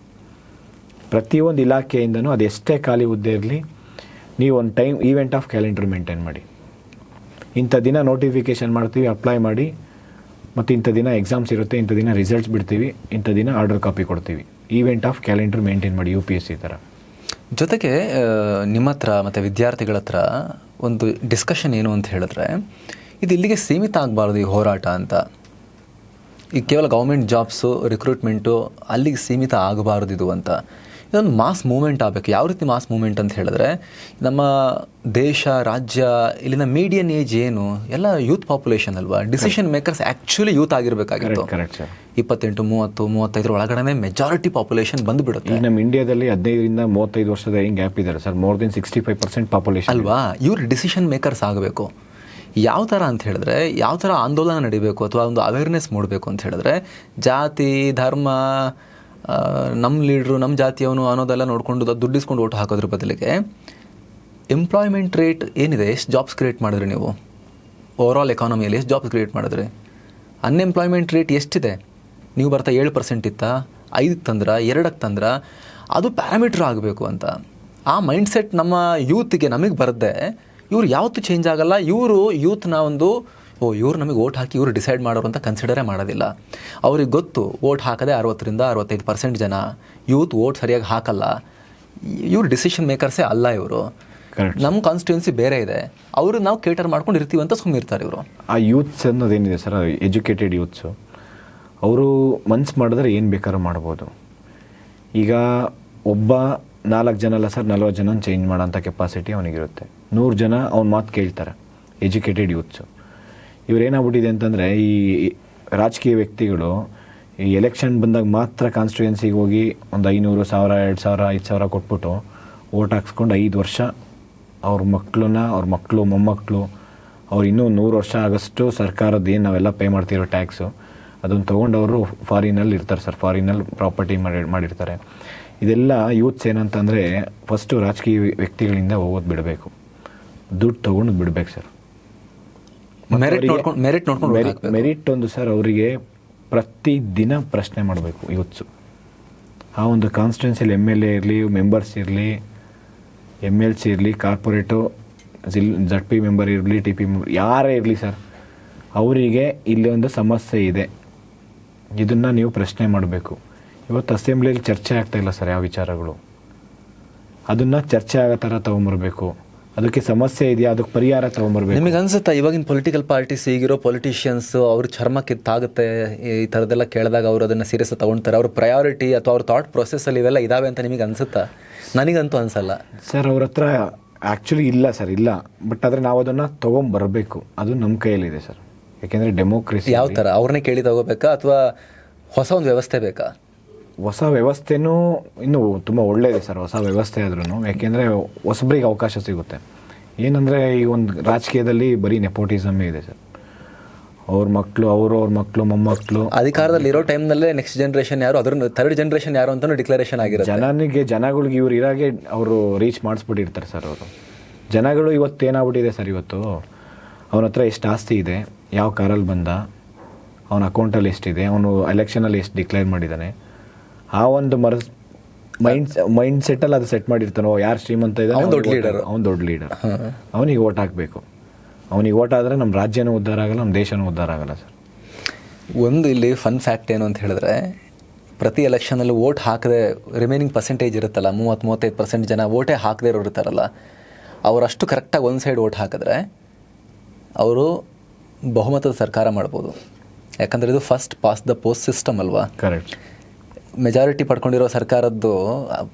ಪ್ರತಿಯೊಂದು ಇಲಾಖೆಯಿಂದನೂ ಅದೆಷ್ಟೇ ಖಾಲಿ ಹುದ್ದೆ ಇರಲಿ, ನೀವು ಒಂದು time event of calendar maintain ಮಾಡಿ. ಇಂಥ ದಿನ ನೋಟಿಫಿಕೇಷನ್ ಮಾಡ್ತೀವಿ, ಅಪ್ಲೈ ಮಾಡಿ, ಮತ್ತು ಇಂಥ ದಿನ ಎಕ್ಸಾಮ್ಸ್ ಇರುತ್ತೆ, ಇಂಥ ದಿನ ರಿಸಲ್ಟ್ಸ್ ಬಿಡ್ತೀವಿ, ಇಂಥ ದಿನ ಆರ್ಡರ್ ಕಾಪಿ ಕೊಡ್ತೀವಿ. ಈವೆಂಟ್ ಆಫ್ ಕ್ಯಾಲೆಂಡರ್ ಮೇಂಟೈನ್ ಮಾಡಿ, UPSC ಥರ. ಜೊತೆಗೆ ನಿಮ್ಮ ಹತ್ರ ಮತ್ತು ವಿದ್ಯಾರ್ಥಿಗಳ ಹತ್ರ ಒಂದು ಡಿಸ್ಕಷನ್ ಏನು ಅಂತ ಹೇಳಿದ್ರೆ, ಇದು ಇಲ್ಲಿಗೆ ಸೀಮಿತ ಆಗಬಾರ್ದು ಈ ಹೋರಾಟ ಅಂತ. ಈಗ ಕೇವಲ ಗೌರ್ಮೆಂಟ್ ಜಾಬ್ಸು ರಿಕ್ರೂಟ್ಮೆಂಟು ಅಲ್ಲಿಗೆ ಸೀಮಿತ ಆಗಬಾರ್ದು ಇದು ಅಂತ. ಇದೊಂದು ಮಾಸ್ ಮೂವ್ಮೆಂಟ್ ಆಗಬೇಕು. ಯಾವ ರೀತಿ ಮಾಸ್ ಮೂವ್ಮೆಂಟ್ ಅಂತ ಹೇಳಿದ್ರೆ, ನಮ್ಮ ದೇಶ, ರಾಜ್ಯ, ಇಲ್ಲಿನ ಮೀಡಿಯನ್ ಏಜ್ ಏನು ಎಲ್ಲ ಯೂತ್ ಪಾಪ್ಯುಲೇಷನ್ ಅಲ್ವಾ. ಡಿಸಿಷನ್ ಮೇಕರ್ಸ್ ಆ್ಯಕ್ಚುಲಿ ಯೂತ್ ಆಗಿರಬೇಕಾಗಿತ್ತು. 28, 30, 35 ಒಳಗಡೆ ಮೆಜಾರಿಟಿ ಪಾಪ್ಯುಲೇಷನ್ ಬಂದುಬಿಡುತ್ತೆ. ಈಗ ನಮ್ಮ ಇಂಡಿಯಾದಲ್ಲಿ 15ರಿಂದ 35 ವರ್ಷದ ಏನು ಗ್ಯಾಪ್ ಇದ್ದಾರೆ ಸರ್, ಮೋರ್ ದೆನ್ 65% ಪಾಪ್ಯುಲೇಷನ್ ಅಲ್ವಾ. ಇವ್ರು ಡಿಸಿಷನ್ ಮೇಕರ್ಸ್ ಆಗಬೇಕು. ಯಾವ ಥರ ಅಂತ ಹೇಳಿದ್ರೆ, ಯಾವ ಥರ ಆಂದೋಲನ ನಡಿಬೇಕು ಅಥವಾ ಒಂದು ಅವೇರ್ನೆಸ್ ಮೂಡಬೇಕು ಅಂತ ಹೇಳಿದ್ರೆ, ಜಾತಿ, ಧರ್ಮ, ನಮ್ಮ ಲೀಡ್ರು, ನಮ್ಮ ಜಾತಿಯವನು ಅನ್ನೋದೆಲ್ಲ ನೋಡಿಕೊಂಡು ದುಡ್ಡಿಸ್ಕೊಂಡು ಓಟು ಹಾಕೋದ್ರ ಬದಲಿಗೆ ಎಂಪ್ಲಾಯ್ಮೆಂಟ್ ರೇಟ್ ಏನಿದೆ, ಎಷ್ಟು ಜಾಬ್ಸ್ ಕ್ರಿಯೇಟ್ ಮಾಡಿದ್ರಿ ನೀವು, ಓವರಾಲ್ ಎಕಾನಮಿಯಲ್ಲಿ ಎಷ್ಟು ಜಾಬ್ಸ್ ಕ್ರಿಯೇಟ್ ಮಾಡಿದ್ರಿ, ಅನ್ಎಂಪ್ಲಾಯ್ಮೆಂಟ್ ರೇಟ್ ಎಷ್ಟಿದೆ, ನೀವು ಬರ್ತಾ 7% ಇತ್ತಾ, 5 ತಂದ್ರ, 2 ತಂದ್ರ, ಅದು ಪ್ಯಾರಾಮೀಟ್ರ್ ಆಗಬೇಕು ಅಂತ. ಆ ಮೈಂಡ್ಸೆಟ್ ನಮ್ಮ ಯೂತ್ಗೆ ನಮಗೆ ಬರದೆ ಇವ್ರು ಯಾವತ್ತೂ ಚೇಂಜ್ ಆಗಲ್ಲ. ಇವರು ಯೂತ್ನ ಒಂದು ಇವ್ರು ನಮಗೆ ಓಟ್ ಹಾಕಿ ಇವರು ಡಿಸೈಡ್ ಮಾಡೋರು ಅಂತ ಕನ್ಸಿಡರೇ ಮಾಡೋದಿಲ್ಲ. ಅವ್ರಿಗೆ ಗೊತ್ತು ಓಟ್ ಹಾಕದೆ 60-65% ಜನ ಯೂತ್ ಓಟ್ ಸರಿಯಾಗಿ ಹಾಕಲ್ಲ. ಇವ್ರು ಡಿಸಿಷನ್ ಮೇಕರ್ಸೇ ಅಲ್ಲ ಇವರು. ನಮ್ಮ ಕಾನ್ಸ್ಟಿಟ್ಯೂನ್ಸಿ ಬೇರೆ ಇದೆ, ಅವರು ನಾವು ಕೇಟರ್ ಮಾಡ್ಕೊಂಡು ಇರ್ತೀವಿ ಅಂತ ಸುಮ್ಮನಿರ್ತಾರೆ ಇವರು. ಆ ಯೂತ್ಸ್ ಅನ್ನೋದೇನಿದೆ ಸರ್, ಎಜುಕೇಟೆಡ್ ಯೂತ್ಸು, ಅವರು ಮನ್ಸು ಮಾಡಿದ್ರೆ ಏನು ಬೇಕಾದ್ರೂ ಮಾಡ್ಬೋದು. ಈಗ ಒಬ್ಬ 4 ಜನ ಅಲ್ಲ ಸರ್, 40 ಜನ ಚೇಂಜ್ ಮಾಡೋಂಥ ಕೆಪಾಸಿಟಿ ಅವನಿಗಿರುತ್ತೆ. 100 ಜನ ಅವ್ನ ಮಾತು ಕೇಳ್ತಾರೆ, ಎಜುಕೇಟೆಡ್ ಯೂತ್ಸು. ಇವರೇನಾಗ್ಬಿಟ್ಟಿದೆ ಅಂತಂದರೆ, ಈ ರಾಜಕೀಯ ವ್ಯಕ್ತಿಗಳು ಈ ಎಲೆಕ್ಷನ್ ಬಂದಾಗ ಮಾತ್ರ ಕಾನ್ಸ್ಟಿಟ್ಯೂಯೆನ್ಸಿಗೆ ಹೋಗಿ ಒಂದು 500, 1000, 2000, 5000 ಕೊಟ್ಬಿಟ್ಟು ಓಟ್ ಹಾಕ್ಸ್ಕೊಂಡು 5 ವರ್ಷ ಅವ್ರ ಮಕ್ಕಳು ಮೊಮ್ಮಕ್ಕಳು ಅವ್ರು ಇನ್ನೂ 100 ವರ್ಷ ಆಗಷ್ಟು ಸರ್ಕಾರದ್ದು ಏನು ನಾವೆಲ್ಲ ಪೇ ಮಾಡ್ತಿರೋ ಟ್ಯಾಕ್ಸು ಅದನ್ನು ತೊಗೊಂಡು ಅವರು ಫಾರಿನಲ್ಲಿ ಇರ್ತಾರೆ ಸರ್, ಫಾರಿನಲ್ಲಿ ಪ್ರಾಪರ್ಟಿ ಮಾಡಿರ್ತಾರೆ. ಇದೆಲ್ಲ ಯೂತ್ಸ್ ಏನಂತಂದರೆ ಫಸ್ಟು ರಾಜಕೀಯ ವ್ಯಕ್ತಿಗಳಿಂದ ಹೋಗೋದು ಬಿಡಬೇಕು, ದುಡ್ಡು ತೊಗೊಂಡು ಬಿಡಬೇಕು ಸರ್. ಮೆರಿಟ್ ಒಂದು ಸರ್ ಅವರಿಗೆ ಪ್ರತಿದಿನ ಪ್ರಶ್ನೆ ಮಾಡಬೇಕು ಯೂತ್ಸು. ಆ ಒಂದು ಕಾನ್ಸ್ಟಿಟ್ಯೂನ್ಸಿಯಲ್ಲಿ MLA ಇರಲಿ, ಮೆಂಬರ್ಸ್ ಇರಲಿ, MLC ಇರಲಿ, ಕಾರ್ಪೊರೇಟು, ZP ಮೆಂಬರ್ ಇರಲಿ, TP ಮೆಂಬರ್ ಯಾರೇ ಇರಲಿ ಸರ್, ಅವರಿಗೆ ಇಲ್ಲಿ ಒಂದು ಸಮಸ್ಯೆ ಇದೆ, ಇದನ್ನು ನೀವು ಪ್ರಶ್ನೆ ಮಾಡಬೇಕು. ಇವತ್ತು ಅಸೆಂಬ್ಲಿಯಲ್ಲಿ ಚರ್ಚೆ ಆಗ್ತಾಯಿಲ್ಲ ಸರ್ ಯಾವ ವಿಚಾರಗಳು, ಅದನ್ನು ಚರ್ಚೆ ಆಗೋ ಥರ ತೊಗೊಂಬರ್ಬೇಕು. ಅದಕ್ಕೆ ಸಮಸ್ಯೆ ಇದೆಯಾ, ಅದಕ್ಕೆ ಪರಿಹಾರ ತೊಗೊಂಬರ್ಬೇಕು. ನಿಮಗೆ ಅನ್ಸುತ್ತಾ ಇವಾಗಿನ ಪೊಲಿಟಿಕಲ್ ಪಾರ್ಟೀಸ್, ಈಗಿರೋ ಪೊಲಿಟಿಷಿಯನ್ಸ್ ಅವ್ರ ಚರ್ಮಕ್ಕೆ ತಾಗುತ್ತೆ ಈ ಥರದ್ದೆಲ್ಲ ಕೇಳಿದಾಗ ಅವರು ಅದನ್ನು ಸೀರಿಯಸ್ ತೊಗೊಳ್ತಾರೆ? ಅವ್ರ ಪ್ರಯಾರಿಟಿ ಅಥವಾ ಅವ್ರ ಥಾಟ್ ಪ್ರೊಸೆಸ್ಸಲ್ಲಿ ಇವೆಲ್ಲ ಇದಾವೆ ಅಂತ ನಿಮಗೆ ಅನ್ಸುತ್ತಾ? ನನಗಂತೂ ಅನ್ಸಲ್ಲ ಸರ್. ಅವ್ರ ಹತ್ರ ಆ್ಯಕ್ಚುಲಿ ಇಲ್ಲ ಸರ್, ಇಲ್ಲ. ಬಟ್ ಆದರೆ ನಾವು ಅದನ್ನು ತೊಗೊಂಬರ್ಬೇಕು, ಅದು ನಮ್ಮ ಕೈಯಲ್ಲಿದೆ ಸರ್. ಯಾಕೆಂದರೆ ಡೆಮೋಕ್ರಸಿ ಯಾವ ಥರ ಅವ್ರನ್ನೇ ಕೇಳಿ ತಗೋಬೇಕಾ ಅಥವಾ ಹೊಸ ಒಂದು ವ್ಯವಸ್ಥೆ ಬೇಕಾ? ಹೊಸ ವ್ಯವಸ್ಥೆನೂ ಇನ್ನೂ ತುಂಬ ಒಳ್ಳೆಯದೆ ಸರ್, ಹೊಸ ವ್ಯವಸ್ಥೆ ಆದ್ರೂ. ಯಾಕೆಂದರೆ ಹೊಸಬ್ರಿಗೆ ಅವಕಾಶ ಸಿಗುತ್ತೆ. ಏನಂದರೆ ಈಗ ಒಂದು ರಾಜಕೀಯದಲ್ಲಿ ಬರೀ ನೆಪೋಟಿಸಮ್ಮೇ ಇದೆ ಸರ್. ಅವ್ರ ಮಕ್ಕಳು ಮೊಮ್ಮಕ್ಕಳು ಅಧಿಕಾರದಲ್ಲಿ ಇರೋ ಟೈಮ್ನಲ್ಲೇ ನೆಕ್ಸ್ಟ್ ಜನರೇಷನ್ ಯಾರು, ಅದ್ರ ಥರ್ಡ್ ಜನರೇಷನ್ ಯಾರು ಅಂತಲೂ ಡಿಕ್ಲರೇಷನ್ ಆಗಿರುತ್ತೆ. ಜನಗಳಿಗೆ ಇವ್ರು ಇರಾಗೆ ಅವರು ರೀಚ್ ಮಾಡಿಸ್ಬಿಟ್ಟಿರ್ತಾರೆ ಸರ್ ಅವರು. ಜನಗಳು ಇವತ್ತು ಏನಾಗ್ಬಿಟ್ಟಿದೆ ಸರ್, ಇವತ್ತು ಅವನ ಹತ್ರ ಎಷ್ಟು ಆಸ್ತಿ ಇದೆ, ಯಾವ ಕಾರಲ್ಲಿ ಬಂದ, ಅವನ ಅಕೌಂಟಲ್ಲಿ ಎಷ್ಟಿದೆ, ಅವನು ಎಲೆಕ್ಷನಲ್ಲಿ ಎಷ್ಟು ಡಿಕ್ಲೇರ್ ಮಾಡಿದ್ದಾನೆ, ಆ ಒಂದು ಮೈಂಡ್ ಸೆಟ್ಟಲ್ಲಿ ಅದು ಸೆಟ್ ಮಾಡಿರ್ತಾನೋ. ಯಾರು ಶ್ರೀಮಂತ ಇದ್ದಾನೆ ಅವ್ನು ದೊಡ್ಡ ಲೀಡರ್, ಅವನಿಗೆ ಓಟ್ ಹಾಕಬೇಕು. ಅವನಿಗೆ ಓಟ್ ಆದರೆ ನಮ್ಮ ರಾಜ್ಯನೂ ಉದ್ಧಾರ ಆಗಲ್ಲ, ನಮ್ಮ ದೇಶನೂ ಉದ್ಧಾರ ಆಗಲ್ಲ ಸರ್. ಒಂದು ಇಲ್ಲಿ ಫನ್ ಫ್ಯಾಕ್ಟ್ ಏನು ಅಂತ ಹೇಳಿದ್ರೆ, ಪ್ರತಿ ಎಲೆಕ್ಷನಲ್ಲಿ ಓಟ್ ಹಾಕದೆ ರಿಮೈನಿಂಗ್ ಪರ್ಸೆಂಟೇಜ್ ಇರುತ್ತಲ್ಲ, 30-35% ಜನ ಓಟೇ ಹಾಕದೇ ಇರೋರು ಇರ್ತಾರಲ್ಲ, ಅವರಷ್ಟು ಕರೆಕ್ಟಾಗಿ ಒಂದು ಸೈಡ್ ಓಟ್ ಹಾಕಿದ್ರೆ ಅವರು ಬಹುಮತದ ಸರ್ಕಾರ ಮಾಡ್ಬೋದು. ಯಾಕಂದರೆ ಇದು first pass the post system ಅಲ್ವಾ. ಕರೆಕ್ಟ್. ಮೆಜಾರಿಟಿ ಪಡ್ಕೊಂಡಿರೋ ಸರ್ಕಾರದ್ದು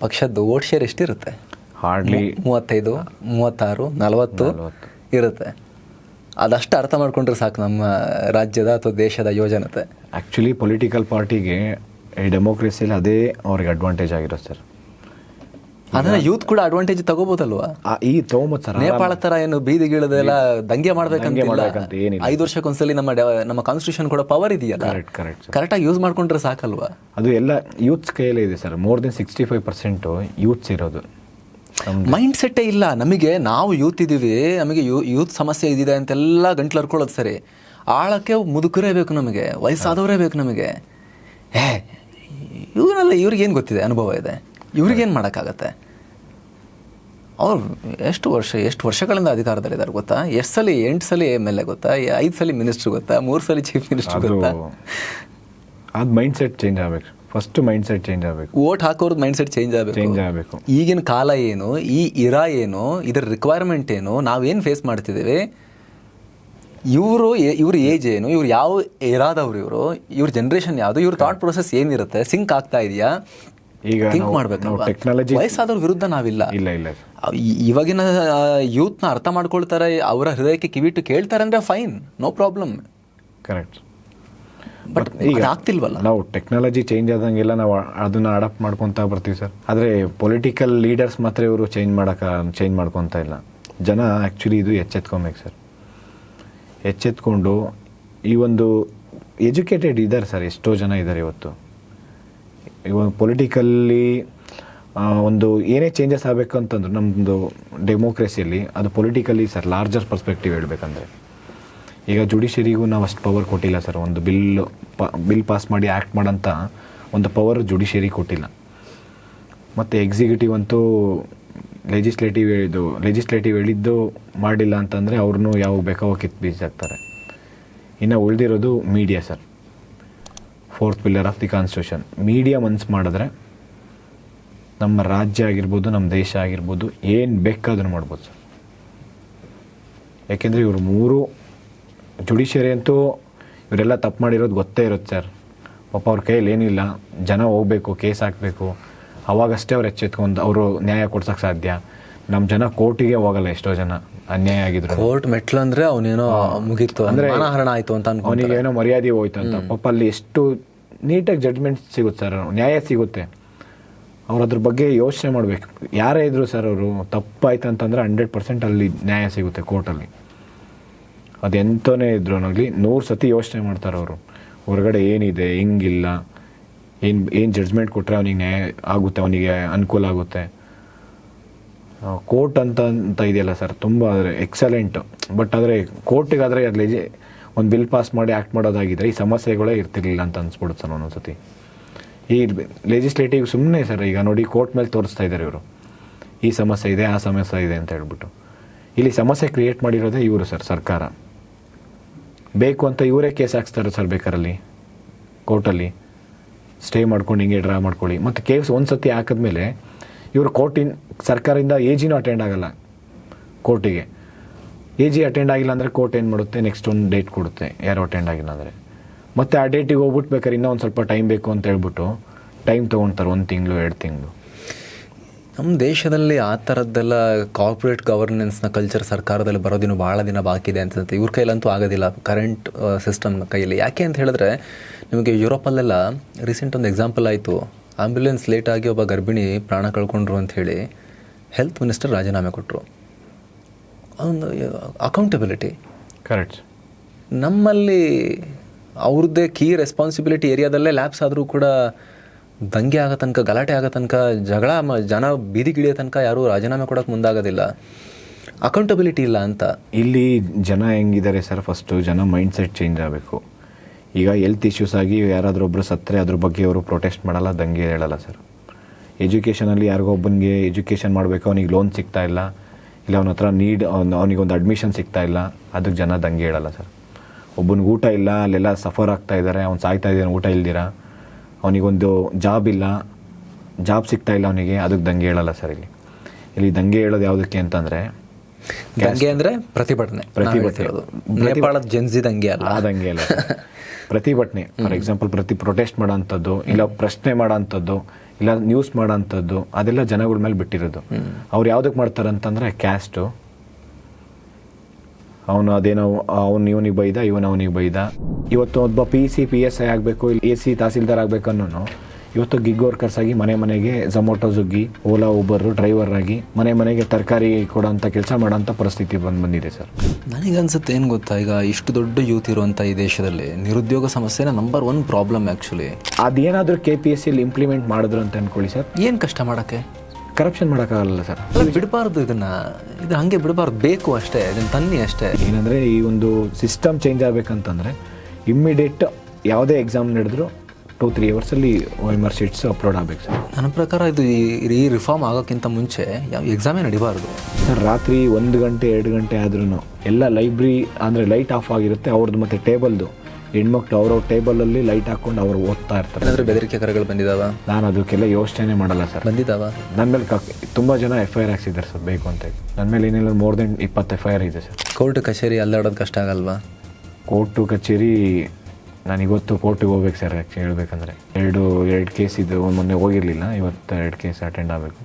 ಪಕ್ಷದ್ದು ಓಟ್ ಶೇರ್ ಎಷ್ಟಿರುತ್ತೆ? ಹಾರ್ಡ್ಲಿ 35, 36, 40 ಇರುತ್ತೆ. ಅದಷ್ಟು ಅರ್ಥ ಮಾಡ್ಕೊಂಡ್ರೆ ಸಾಕು ನಮ್ಮ ರಾಜ್ಯದ ಅಥವಾ ದೇಶದ ಯೋಜನತೆ. ಆ್ಯಕ್ಚುಲಿ ಪೊಲಿಟಿಕಲ್ ಪಾರ್ಟಿಗೆ ಈ ಡೆಮೋಕ್ರಸಿಯಲ್ಲಿ ಅದೇ ಅವ್ರಿಗೆ ಅಡ್ವಾಂಟೇಜ್ ಆಗಿರೋದು ಸರ್. ಅದನ್ನ ಯೂತ್ ಕೂಡ ಅಡ್ವಾಂಟೇಜ್ ತಗೋಬೋದಲ್ವಾ? ಈ ತಗೊಂಬೋದು ಸರ್. ನೇಪಾಳ ಥರ ಏನು ಬೀದಿಗಿಳದೆಲ್ಲ ದಂಗೆ ಮಾಡ್ಬೇಕಂತ ಏನಿಲ್ಲ. 5 ವರ್ಷಕ್ಕೊಂದ್ಸಲಿ ನಮ್ಮ ಕಾನ್ಸ್ಟಿಟ್ಯೂಷನ್ ಕೂಡ ಪವರ್ ಇದೆಯಲ್ಲ, ಕರೆಕ್ಟಾಗಿ ಯೂಸ್ ಮಾಡ್ಕೊಂಡ್ರೆ ಸಾಕಲ್ವಾ? ಅದು ಎಲ್ಲ ಯೂತ್ಸ್ ಕೈಯಲ್ಲೇ ಇದೆ ಸರ್. ಮೋರ್ ದೆನ್ 65% ಯೂತ್ಸ್ ಇರೋದು. ಮೈಂಡ್ ಸೆಟ್ಟೇ ಇಲ್ಲ ನಮಗೆ. ನಾವು ಯೂತ್ ಇದ್ದೀವಿ, ನಮಗೆ ಯೂತ್ ಸಮಸ್ಯೆ ಇದಿದೆ ಅಂತೆಲ್ಲ ಗಂಟ್ಲು ಹರ್ಕೊಳ್ಳೋದು ಸರಿ. ಆಳಕ್ಕೆ ಮುದುಕರೇ ಬೇಕು ನಮಗೆ, ವಯಸ್ಸಾದವರೇ ಬೇಕು ನಮಗೆ. ಇವರೆಲ್ಲ ಇವ್ರಿಗೇನು ಗೊತ್ತಿದೆ, ಅನುಭವ ಇದೆ, ಇವ್ರಿಗೇನು ಮಾಡೋಕ್ಕಾಗತ್ತೆ? ಅವ್ರು ಎಷ್ಟು ವರ್ಷಗಳಿಂದ ಅಧಿಕಾರದಲ್ಲಿದ್ದಾರೆ ಗೊತ್ತಾ? 8 ಸಲ MLA ಗೊತ್ತಾ? 5 ಸಲ ಮಿನಿಸ್ಟ್ರ್ ಗೊತ್ತಾ? 3 ಸಲ ಚೀಫ್ ಮಿನಿಸ್ಟರ್ ಗೊತ್ತಾ? ಅದು ಮೈಂಡ್ ಸೆಟ್ ಚೇಂಜ್ ಆಗಬೇಕು. ಫಸ್ಟ್ ಮೈಂಡ್ ಸೆಟ್ ಚೇಂಜ್ ಆಗಬೇಕು. ಓಟ್ ಹಾಕೋರ್ದು ಮೈಂಡ್ ಸೆಟ್ ಚೇಂಜ್ ಆಗಬೇಕು. ಈಗಿನ ಕಾಲ ಏನು, ಈ ಇರಾ ಏನು, ಇದರ ರಿಕ್ವೈರ್ಮೆಂಟ್ ಏನು, ನಾವೇನು ಫೇಸ್ ಮಾಡ್ತಿದ್ದೀವಿ, ಇವ್ರ ಏಜ್ ಏನು, ಇವ್ರು ಯಾವ ಇರಾದವ್ರು, ಇವ್ರ ಜನ್ರೇಷನ್ ಯಾವುದು, ಇವ್ರ ಥಾಟ್ ಪ್ರೊಸೆಸ್ ಏನಿರುತ್ತೆ, ಸಿಂಕ್ ಆಗ್ತಾ ಇದೆಯಾ ಈಗ ಥಿಂಕ್ ಮಾಡ್ಬೇಕು. ಟೆಕ್ನಾಲಜಿ ವಯಸ್ಸಾದವ್ರ ವಿರುದ್ಧ ನಾವಿಲ್ಲ. ಇಲ್ಲ ಇವಾಗಿನ ಯೂತ್ನ ಅರ್ಥ ಮಾಡ್ಕೊಳ್ತಾರೆ, ಅವರ ಹೃದಯಕ್ಕೆ ಕಿವಿಟ್ಟು ಕೇಳ್ತಾರೆ ಅಂದರೆ fine, no problem. Correct. But ಈಗ ಆಗ್ತಿಲ್ವಲ್ಲ. ನಾವು ಟೆಕ್ನಾಲಜಿ ಚೇಂಜ್ ಆದಂಗೆಲ್ಲ ನಾವು ಅದನ್ನ ಅಡಾಪ್ಟ್ ಮಾಡ್ಕೊತಾ ಬರ್ತೀವಿ ಸರ್. ಆದರೆ ಪೊಲಿಟಿಕಲ್ ಲೀಡರ್ಸ್ ಮಾತ್ರ ಇವರು ಚೇಂಜ್ ಮಾಡ್ಕೊತಾ ಇಲ್ಲ. ಜನ ಆ್ಯಕ್ಚುಲಿ ಇದು ಎಚ್ಚೆತ್ಕೊಬೇಕು ಸರ್. ಎಚ್ಚೆತ್ಕೊಂಡು ಈ ಒಂದು ಎಜುಕೇಟೆಡ್ ಇದ್ದಾರೆ ಸರ್, ಎಷ್ಟೋ ಜನ ಇದ್ದಾರೆ ಇವತ್ತು. ಇವಾಗ ಪೊಲಿಟಿಕಲ್ಲಿ ಒಂದು ಏನೇ ಚೇಂಜಸ್ ಆಗಬೇಕು ಅಂತಂದ್ರೆ ನಮ್ಮದು ಡೆಮೋಕ್ರಸಿಯಲ್ಲಿ ಅದು ಪೊಲಿಟಿಕಲಿ ಸರ್ ಲಾರ್ಜರ್ ಪರ್ಸ್ಪೆಕ್ಟಿವ್ ಹೇಳ್ಬೇಕಂದ್ರೆ, ಈಗ ಜುಡಿಷರಿಗೂ ನಾವು ಅಷ್ಟು ಪವರ್ ಕೊಟ್ಟಿಲ್ಲ ಸರ್. ಒಂದು ಬಿಲ್ ಪಾಸ್ ಮಾಡಿ ಆ್ಯಕ್ಟ್ ಮಾಡೋಂಥ ಒಂದು ಪವರ್ ಜುಡಿಷರಿ ಕೊಟ್ಟಿಲ್ಲ. ಮತ್ತು ಎಕ್ಸಿಕ್ಯೂಟಿವ್ ಅಂತೂ ಲೆಜಿಸ್ಲೇಟಿವ್ ಹೇಳಿದ್ದು ಮಾಡಿಲ್ಲ ಅಂತಂದರೆ ಅವ್ರನ್ನೂ ಯಾವ ಬೇಕೋ ಕಿತ್ತು ಬೀಸಾಕ್ತಾರೆ. ಇನ್ನು ಉಳಿದಿರೋದು media sir, 4th pillar of the constitution. Media ಮನ್ಸು ಮಾಡಿದ್ರೆ ನಮ್ಮ ರಾಜ್ಯ ಆಗಿರ್ಬೋದು, ನಮ್ಮ ದೇಶ ಆಗಿರ್ಬೋದು, ಏನು ಬೇಕಾದ್ರೂ ಮಾಡ್ಬೋದು ಸರ್. ಯಾಕೆಂದರೆ ಇವರು ಮೂರು ಜುಡಿಷಿಯರಿ ಅಂತೂ ಇವರೆಲ್ಲ ತಪ್ಪು ಮಾಡಿರೋದು ಗೊತ್ತೇ ಇರುತ್ತೆ ಸರ್. ಪಾಪ ಅವ್ರ ಕೈಯಲ್ಲಿ ಏನಿಲ್ಲ, ಜನ ಹೋಗಬೇಕು, ಕೇಸ್ ಹಾಕಬೇಕು, ಅವಾಗಷ್ಟೇ ಅವ್ರು ಎಚ್ಚೆತ್ಕೊಂಡು ಅವರು ನ್ಯಾಯ ಕೊಡ್ಸೋಕ್ಕೆ ಸಾಧ್ಯ. ನಮ್ಮ ಜನ ಕೋರ್ಟಿಗೆ ಹೋಗಲ್ಲ, ಎಷ್ಟೋ ಜನ ಅನ್ಯಾಯ ಆಗಿದ್ರು. ಕೋರ್ಟ್ ಮೆಟ್ಲು ಅಂದರೆ ಅವನೇನೋ ಮುಗೀತು ಅಂದರೆ ಮಾನಹರಣ ಆಯಿತು ಅಂತ ಅವನಿಗೆ ಏನೋ ಮರ್ಯಾದೆ ಹೋಯ್ತು ಅಂತ. ಪಾಪ ಅಲ್ಲಿ ಎಷ್ಟು ನೀಟಾಗಿ ಜಡ್ಜ್ಮೆಂಟ್ ಸಿಗುತ್ತೆ ಸರ್, ನ್ಯಾಯ ಸಿಗುತ್ತೆ. ಅವ್ರು ಅದ್ರ ಬಗ್ಗೆ ಯೋಚನೆ ಮಾಡಬೇಕು. ಯಾರೇ ಇದ್ರು ಸರ್, ಅವರು ತಪ್ಪಾಯ್ತು ಅಂತಂದರೆ 100% ಅಲ್ಲಿ ನ್ಯಾಯ ಸಿಗುತ್ತೆ ಕೋರ್ಟಲ್ಲಿ. ಅದೆಂತನೇ ಇದ್ರು ಆಗಲಿ 100 ಸತಿ ಯೋಚನೆ ಮಾಡ್ತಾರೆ ಅವರು. ಹೊರಗಡೆ ಏನಿದೆ, ಹೆಂಗಿಲ್ಲ, ಏನು ಜಡ್ಜ್ಮೆಂಟ್ ಕೊಟ್ಟರೆ ಅವನಿಗೆ ನ್ಯಾಯ ಆಗುತ್ತೆ, ಅವನಿಗೆ ಅನುಕೂಲ ಆಗುತ್ತೆ. ಕೋರ್ಟ್ ಅಂತ ಇದೆಯಲ್ಲ ಸರ್, ತುಂಬ ಆದರೆ ಎಕ್ಸಲೆಂಟು. ಬಟ್ ಆದರೆ ಕೋರ್ಟಿಗಾದರೆ ಅಲ್ಲಿ ಒಂದು ಬಿಲ್ ಪಾಸ್ ಮಾಡಿ ಆ್ಯಕ್ಟ್ ಮಾಡೋದಾಗಿದ್ದರೆ ಈ ಸಮಸ್ಯೆಗಳೇ ಇರ್ತಿರ್ಲಿಲ್ಲ ಅಂತ ಅನ್ಸ್ಬಿಡುತ್ತೆ ಸರ್ ಒಂದೊಂದು ಸತಿ. ಈ ಲೆಜಿಸ್ಲೇಟಿವ್ ಸುಮ್ಮನೆ ಸರ್, ಈಗ ನೋಡಿ ಕೋರ್ಟ್ ಮೇಲೆ ತೋರಿಸ್ತಾ ಇದ್ದಾರೆ ಇವರು, ಈ ಸಮಸ್ಯೆ ಇದೆ, ಆ ಸಮಸ್ಯೆ ಇದೆ ಅಂತ ಹೇಳ್ಬಿಟ್ಟು. ಇಲ್ಲಿ ಸಮಸ್ಯೆ ಕ್ರಿಯೇಟ್ ಮಾಡಿರೋದೇ ಇವರು ಸರ್, ಸರ್ಕಾರ. ಬೇಕು ಅಂತ ಇವರೇ ಕೇಸ್ ಹಾಕ್ಸ್ತಾರೆ ಸರ್ ಬೇಕಾರಲ್ಲಿ ಕೋರ್ಟಲ್ಲಿ, ಸ್ಟೇ ಮಾಡ್ಕೊಂಡು ಹಿಂಗೆ ಡ್ರಾ ಮಾಡ್ಕೊಳ್ಳಿ. ಮತ್ತು ಕೇಸ್ ಒಂದು ಸತಿ ಹಾಕಿದ್ಮೇಲೆ ಇವರು ಸರ್ಕಾರದಿಂದ AGನೂ ಅಟೆಂಡ್ ಆಗಲ್ಲ ಕೋರ್ಟಿಗೆ. AG ಅಟೆಂಡ್ ಆಗಿಲ್ಲ ಅಂದರೆ ಕೋರ್ಟ್ ಏನು ಮಾಡುತ್ತೆ, ನೆಕ್ಸ್ಟ್ ಒಂದು ಡೇಟ್ ಕೊಡುತ್ತೆ ಯಾರು ಅಟೆಂಡ್ ಆಗಿಲ್ಲ ಅಂದರೆ. ಮತ್ತು ಆ ಡೇಟಿಗೆ ಹೋಗ್ಬಿಟ್ಟು ಬೇಕಾದ್ರೆ ಇನ್ನೂ ಒಂದು ಸ್ವಲ್ಪ ಟೈಮ್ ಬೇಕು ಅಂತ ಹೇಳ್ಬಿಟ್ಟು ಟೈಮ್ ತೊಗೊಳ್ತಾರೆ, 1 ತಿಂಗಳು 2 ತಿಂಗಳು. ನಮ್ಮ ದೇಶದಲ್ಲಿ ಆ ಥರದ್ದೆಲ್ಲ ಕಾರ್ಪೊರೇಟ್ ಗವರ್ನೆನ್ಸ್ನ ಕಲ್ಚರ್ ಸರ್ಕಾರದಲ್ಲಿ ಬರೋದಿನ್ನು ಭಾಳ ದಿನ ಬಾಕಿ ಇದೆ ಅನ್ಸುತ್ತೆ. ಇವ್ರ ಕೈಲಂತೂ ಆಗೋದಿಲ್ಲ ಕರೆಂಟ್ ಸಿಸ್ಟಮ್ನ ಕೈಯಲ್ಲಿ. ಯಾಕೆ ಅಂತ ಹೇಳಿದ್ರೆ, ನಿಮಗೆ ಯುರೋಪಲ್ಲೆಲ್ಲ ರೀಸೆಂಟ್ ಒಂದು ಎಕ್ಸಾಂಪಲ್ ಆಯಿತು. ಆಂಬ್ಯುಲೆನ್ಸ್ ಲೇಟಾಗಿ ಒಬ್ಬ ಗರ್ಭಿಣಿ ಪ್ರಾಣ ಕಳ್ಕೊಂಡ್ರು ಅಂಥೇಳಿ ಹೆಲ್ತ್ ಮಿನಿಸ್ಟರ್ ರಾಜೀನಾಮೆ ಕೊಟ್ಟರು. ಒಂದು ಅಕೌಂಟಬಿಲಿಟಿ ಕರೆಕ್ಟ್. ನಮ್ಮಲ್ಲಿ ಅವ್ರದ್ದೇ ಕೀ ರೆಸ್ಪಾನ್ಸಿಬಿಲಿಟಿ ಏರಿಯಾದಲ್ಲೇ ಲ್ಯಾಬ್ಸ್ ಆದರೂ ಕೂಡ ದಂಗೆ ಆಗೋ ತನಕ, ಗಲಾಟೆ ಆಗೋ ತನಕ, ಜನ ಬೀದಿಗಿಳಿಯೋ ತನಕ ಯಾರೂ ರಾಜೀನಾಮೆ ಕೊಡೋಕ್ಕೆ ಮುಂದಾಗೋದಿಲ್ಲ. ಅಕೌಂಟಬಿಲಿಟಿ ಇಲ್ಲ ಅಂತ. ಇಲ್ಲಿ ಜನ ಹೆಂಗಿದ್ದಾರೆ ಸರ್, ಫಸ್ಟು ಜನ ಮೈಂಡ್ ಸೆಟ್ ಚೇಂಜ್ ಆಗಬೇಕು. ಈಗ ಹೆಲ್ತ್ ಇಶ್ಯೂಸ್ ಆಗಿ ಯಾರಾದರೂ ಒಬ್ಬರು ಸತ್ತರೆ ಅದ್ರ ಬಗ್ಗೆ ಅವರು ಪ್ರೊಟೆಸ್ಟ್ ಮಾಡಲ್ಲ, ದಂಗೆ ಹೇಳಲ್ಲ ಸರ್. ಎಜುಕೇಷನಲ್ಲಿ ಯಾರಿಗೊಬ್ಬನಿಗೆ ಎಜುಕೇಷನ್ ಮಾಡಬೇಕು, ಅವನಿಗೆ ಲೋನ್ ಸಿಗ್ತಾ ಇಲ್ಲ, ಇಲ್ಲ ಅವನ ಹತ್ರ ಅವನಿಗೊಂದು ಅಡ್ಮಿಷನ್ ಸಿಗ್ತಾ ಇಲ್ಲ, ಅದಕ್ಕೆ ಜನ ದಂಗೆ ಹೇಳಲ್ಲ ಸರ್. ಒಬ್ಬನಿಗೆ ಊಟ ಇಲ್ಲ, ಅಲ್ಲೆಲ್ಲ ಸಫರ್ ಆಗ್ತಾ ಇದ್ದಾರೆ, ಅವ್ನು ಸಾಯ್ತಾ ಇದ್ದಾನೆ ಊಟ ಇಲ್ದಿರ, ಅವನಿಗೊಂದು ಜಾಬ್ ಇಲ್ಲ, ಜಾಬ್ ಸಿಗ್ತಾ ಇಲ್ಲ ಅವನಿಗೆ, ಅದಕ್ಕೆ ದಂಗೆ ಹೇಳಲ್ಲ ಸರ್. ಇಲ್ಲಿ ದಂಗೆ ಹೇಳೋದು ಯಾವುದಕ್ಕೆ ಅಂತಂದರೆ, ದಂಗೆ ಅಂದರೆ ಪ್ರತಿಭಟನೆ. ನೇಪಾಳದ ಜೆನ್ಸಿ ದಂಗೆ ಅಲ್ಲ, ಆ ದಂಗೆ ಅಲ್ಲ, ಪ್ರತಿಭಟನೆ. ಫಾರ್ ಎಕ್ಸಾಂಪಲ್ ಪ್ರೊಟೆಸ್ಟ್ ಮಾಡೋ ಅಂಥದ್ದು, ಇಲ್ಲ ಪ್ರಶ್ನೆ ಮಾಡೋ ಅಂಥದ್ದು, ಇಲ್ಲ ನ್ಯೂಸ್ ಮಾಡೋ ಅಂಥದ್ದು, ಅದೆಲ್ಲ ಜನಗಳ ಮೇಲೆ ಬಿಟ್ಟಿರೋದು. ಅವ್ರು ಯಾವುದಕ್ಕೆ ಮಾಡ್ತಾರೆ ಅಂತಂದರೆ, ಕ್ಯಾಸ್ಟು, ಅವನು ಅದೇನೋ ಅವ್ನು ಇವನಿಗೆ ಬೈದ, ಇವನು ಅವನಿಗೆ ಬೈದ. ಇವತ್ತು ಒಬ್ಬ PC PSI ಆಗಬೇಕು, ಇಲ್ಲಿ AC ತಹಸೀಲ್ದಾರ್ ಆಗಬೇಕು ಅನ್ನೋನು ಇವತ್ತು ಗಿಗ್ ವರ್ಕರ್ಸ್ ಆಗಿ ಮನೆಗೆ Zomato, Swiggy, Ola, Uber driver ಆಗಿ ಮನೆಗೆ ತರಕಾರಿ ಕೊಡೋಂಥ ಕೆಲಸ ಮಾಡೋಂಥ ಪರಿಸ್ಥಿತಿ ಬಂದಿದೆ ಸರ್. ನನಗನ್ಸುತ್ತೆ ಏನು ಗೊತ್ತಾ, ಈಗ ಇಷ್ಟು ದೊಡ್ಡ ಯೂತ್ ಇರುವಂಥ ಈ ದೇಶದಲ್ಲಿ ನಿರುದ್ಯೋಗ ಸಮಸ್ಯೆನ ನಂಬರ್ 1 ಪ್ರಾಬ್ಲಮ್ ಆ್ಯಕ್ಚುಲಿ. ಅದೇನಾದರೂ KPSCಯಲ್ಲಿ ಇಂಪ್ಲಿಮೆಂಟ್ ಮಾಡಿದ್ರು ಅಂತ ಅಂದ್ಕೊಳ್ಳಿ ಸರ್, ಏನು ಕಷ್ಟ ಮಾಡೋಕ್ಕೆ? ಕರಪ್ಷನ್ ಮಾಡೋಕ್ಕಾಗಲ್ಲ ಸರ್. ಬಿಡಬಾರ್ದು, ಇದು ಹಾಗೆ ಬಿಡಬಾರ್ದು, ಬೇಕು ಅಷ್ಟೇ, ಇದನ್ನು ತನ್ನಿ ಅಷ್ಟೇ. ಏನಂದರೆ ಈ ಒಂದು ಸಿಸ್ಟಮ್ ಚೇಂಜ್ ಆಗಬೇಕಂತಂದರೆ ಇಮ್ಮಿಡಿಯೇಟ್ ಯಾವುದೇ ಎಕ್ಸಾಮ್ ನಡೆದ್ರು 2-3 ಅವರ್ಸಲ್ಲಿ OMR ಶೀಟ್ಸ್ ಅಪ್ಲೋಡ್ ಆಗಬೇಕು ಸರ್. ನನ್ನ ಪ್ರಕಾರ ಇದು ಈ ರಿಫಾರ್ಮ್ ಆಗೋಕ್ಕಿಂತ ಮುಂಚೆ ಯಾವ ಎಕ್ಸಾಮೇ ನಡಿಬಾರ್ದು ಸರ್. ರಾತ್ರಿ 1 ಗಂಟೆ 2 ಗಂಟೆ ಆದ್ರೂ ಎಲ್ಲ ಲೈಬ್ರರಿ ಅಂದರೆ ಲೈಟ್ ಆಫ್ ಆಗಿರುತ್ತೆ ಅವ್ರದ್ದು, ಮತ್ತು ಟೇಬಲ್ದು ಹೆಣ್ಮಕ್ಳು ಅವ್ರವ್ರ ಟೇಬಲಲ್ಲಿ ಲೈಟ್ ಹಾಕ್ಕೊಂಡು ಅವ್ರು ಓದ್ತಾ ಇರ್ತಾರೆ. ಏನಾದರೂ ಬೆದರಿಕೆ ಕರೆಗಳು ಬಂದಿದ್ದಾವ? ನಾನು ಅದಕ್ಕೆಲ್ಲ ಯೋಚನೆ ಮಾಡಲ್ಲ ಸರ್. ಬಂದಿದ್ದಾವ? ನನ್ನ ಮೇಲೆ ತುಂಬ ಜನ FIR ಹಾಕ್ಸಿದ್ದಾರೆ ಸರ್ ಬೇಕು ಅಂತ. ನನ್ನ ಮೇಲೆ ಏನಿಲ್ಲ ಮೋರ್ ದೆನ್ 20 FIR ಇದೆ ಸರ್. ಕೋರ್ಟ್ ಕಚೇರಿ ಅಲ್ಲಾಡೋದು ಕಷ್ಟ ಆಗಲ್ವಾ? ಕೋರ್ಟು ಕಚೇರಿ ನಾನಿವತ್ತು ಕೋರ್ಟಿಗೆ ಹೋಗ್ಬೇಕು ಸರ್. ಆ್ಯಕ್ಚುಲಿ ಹೇಳ್ಬೇಕಂದ್ರೆ ಎರಡು ಕೇಸ್ ಇದು, ಮೊನ್ನೆ ಹೋಗಿರಲಿಲ್ಲ, ಇವತ್ತು 2 ಕೇಸ್ ಅಟೆಂಡ್ ಆಗಬೇಕು.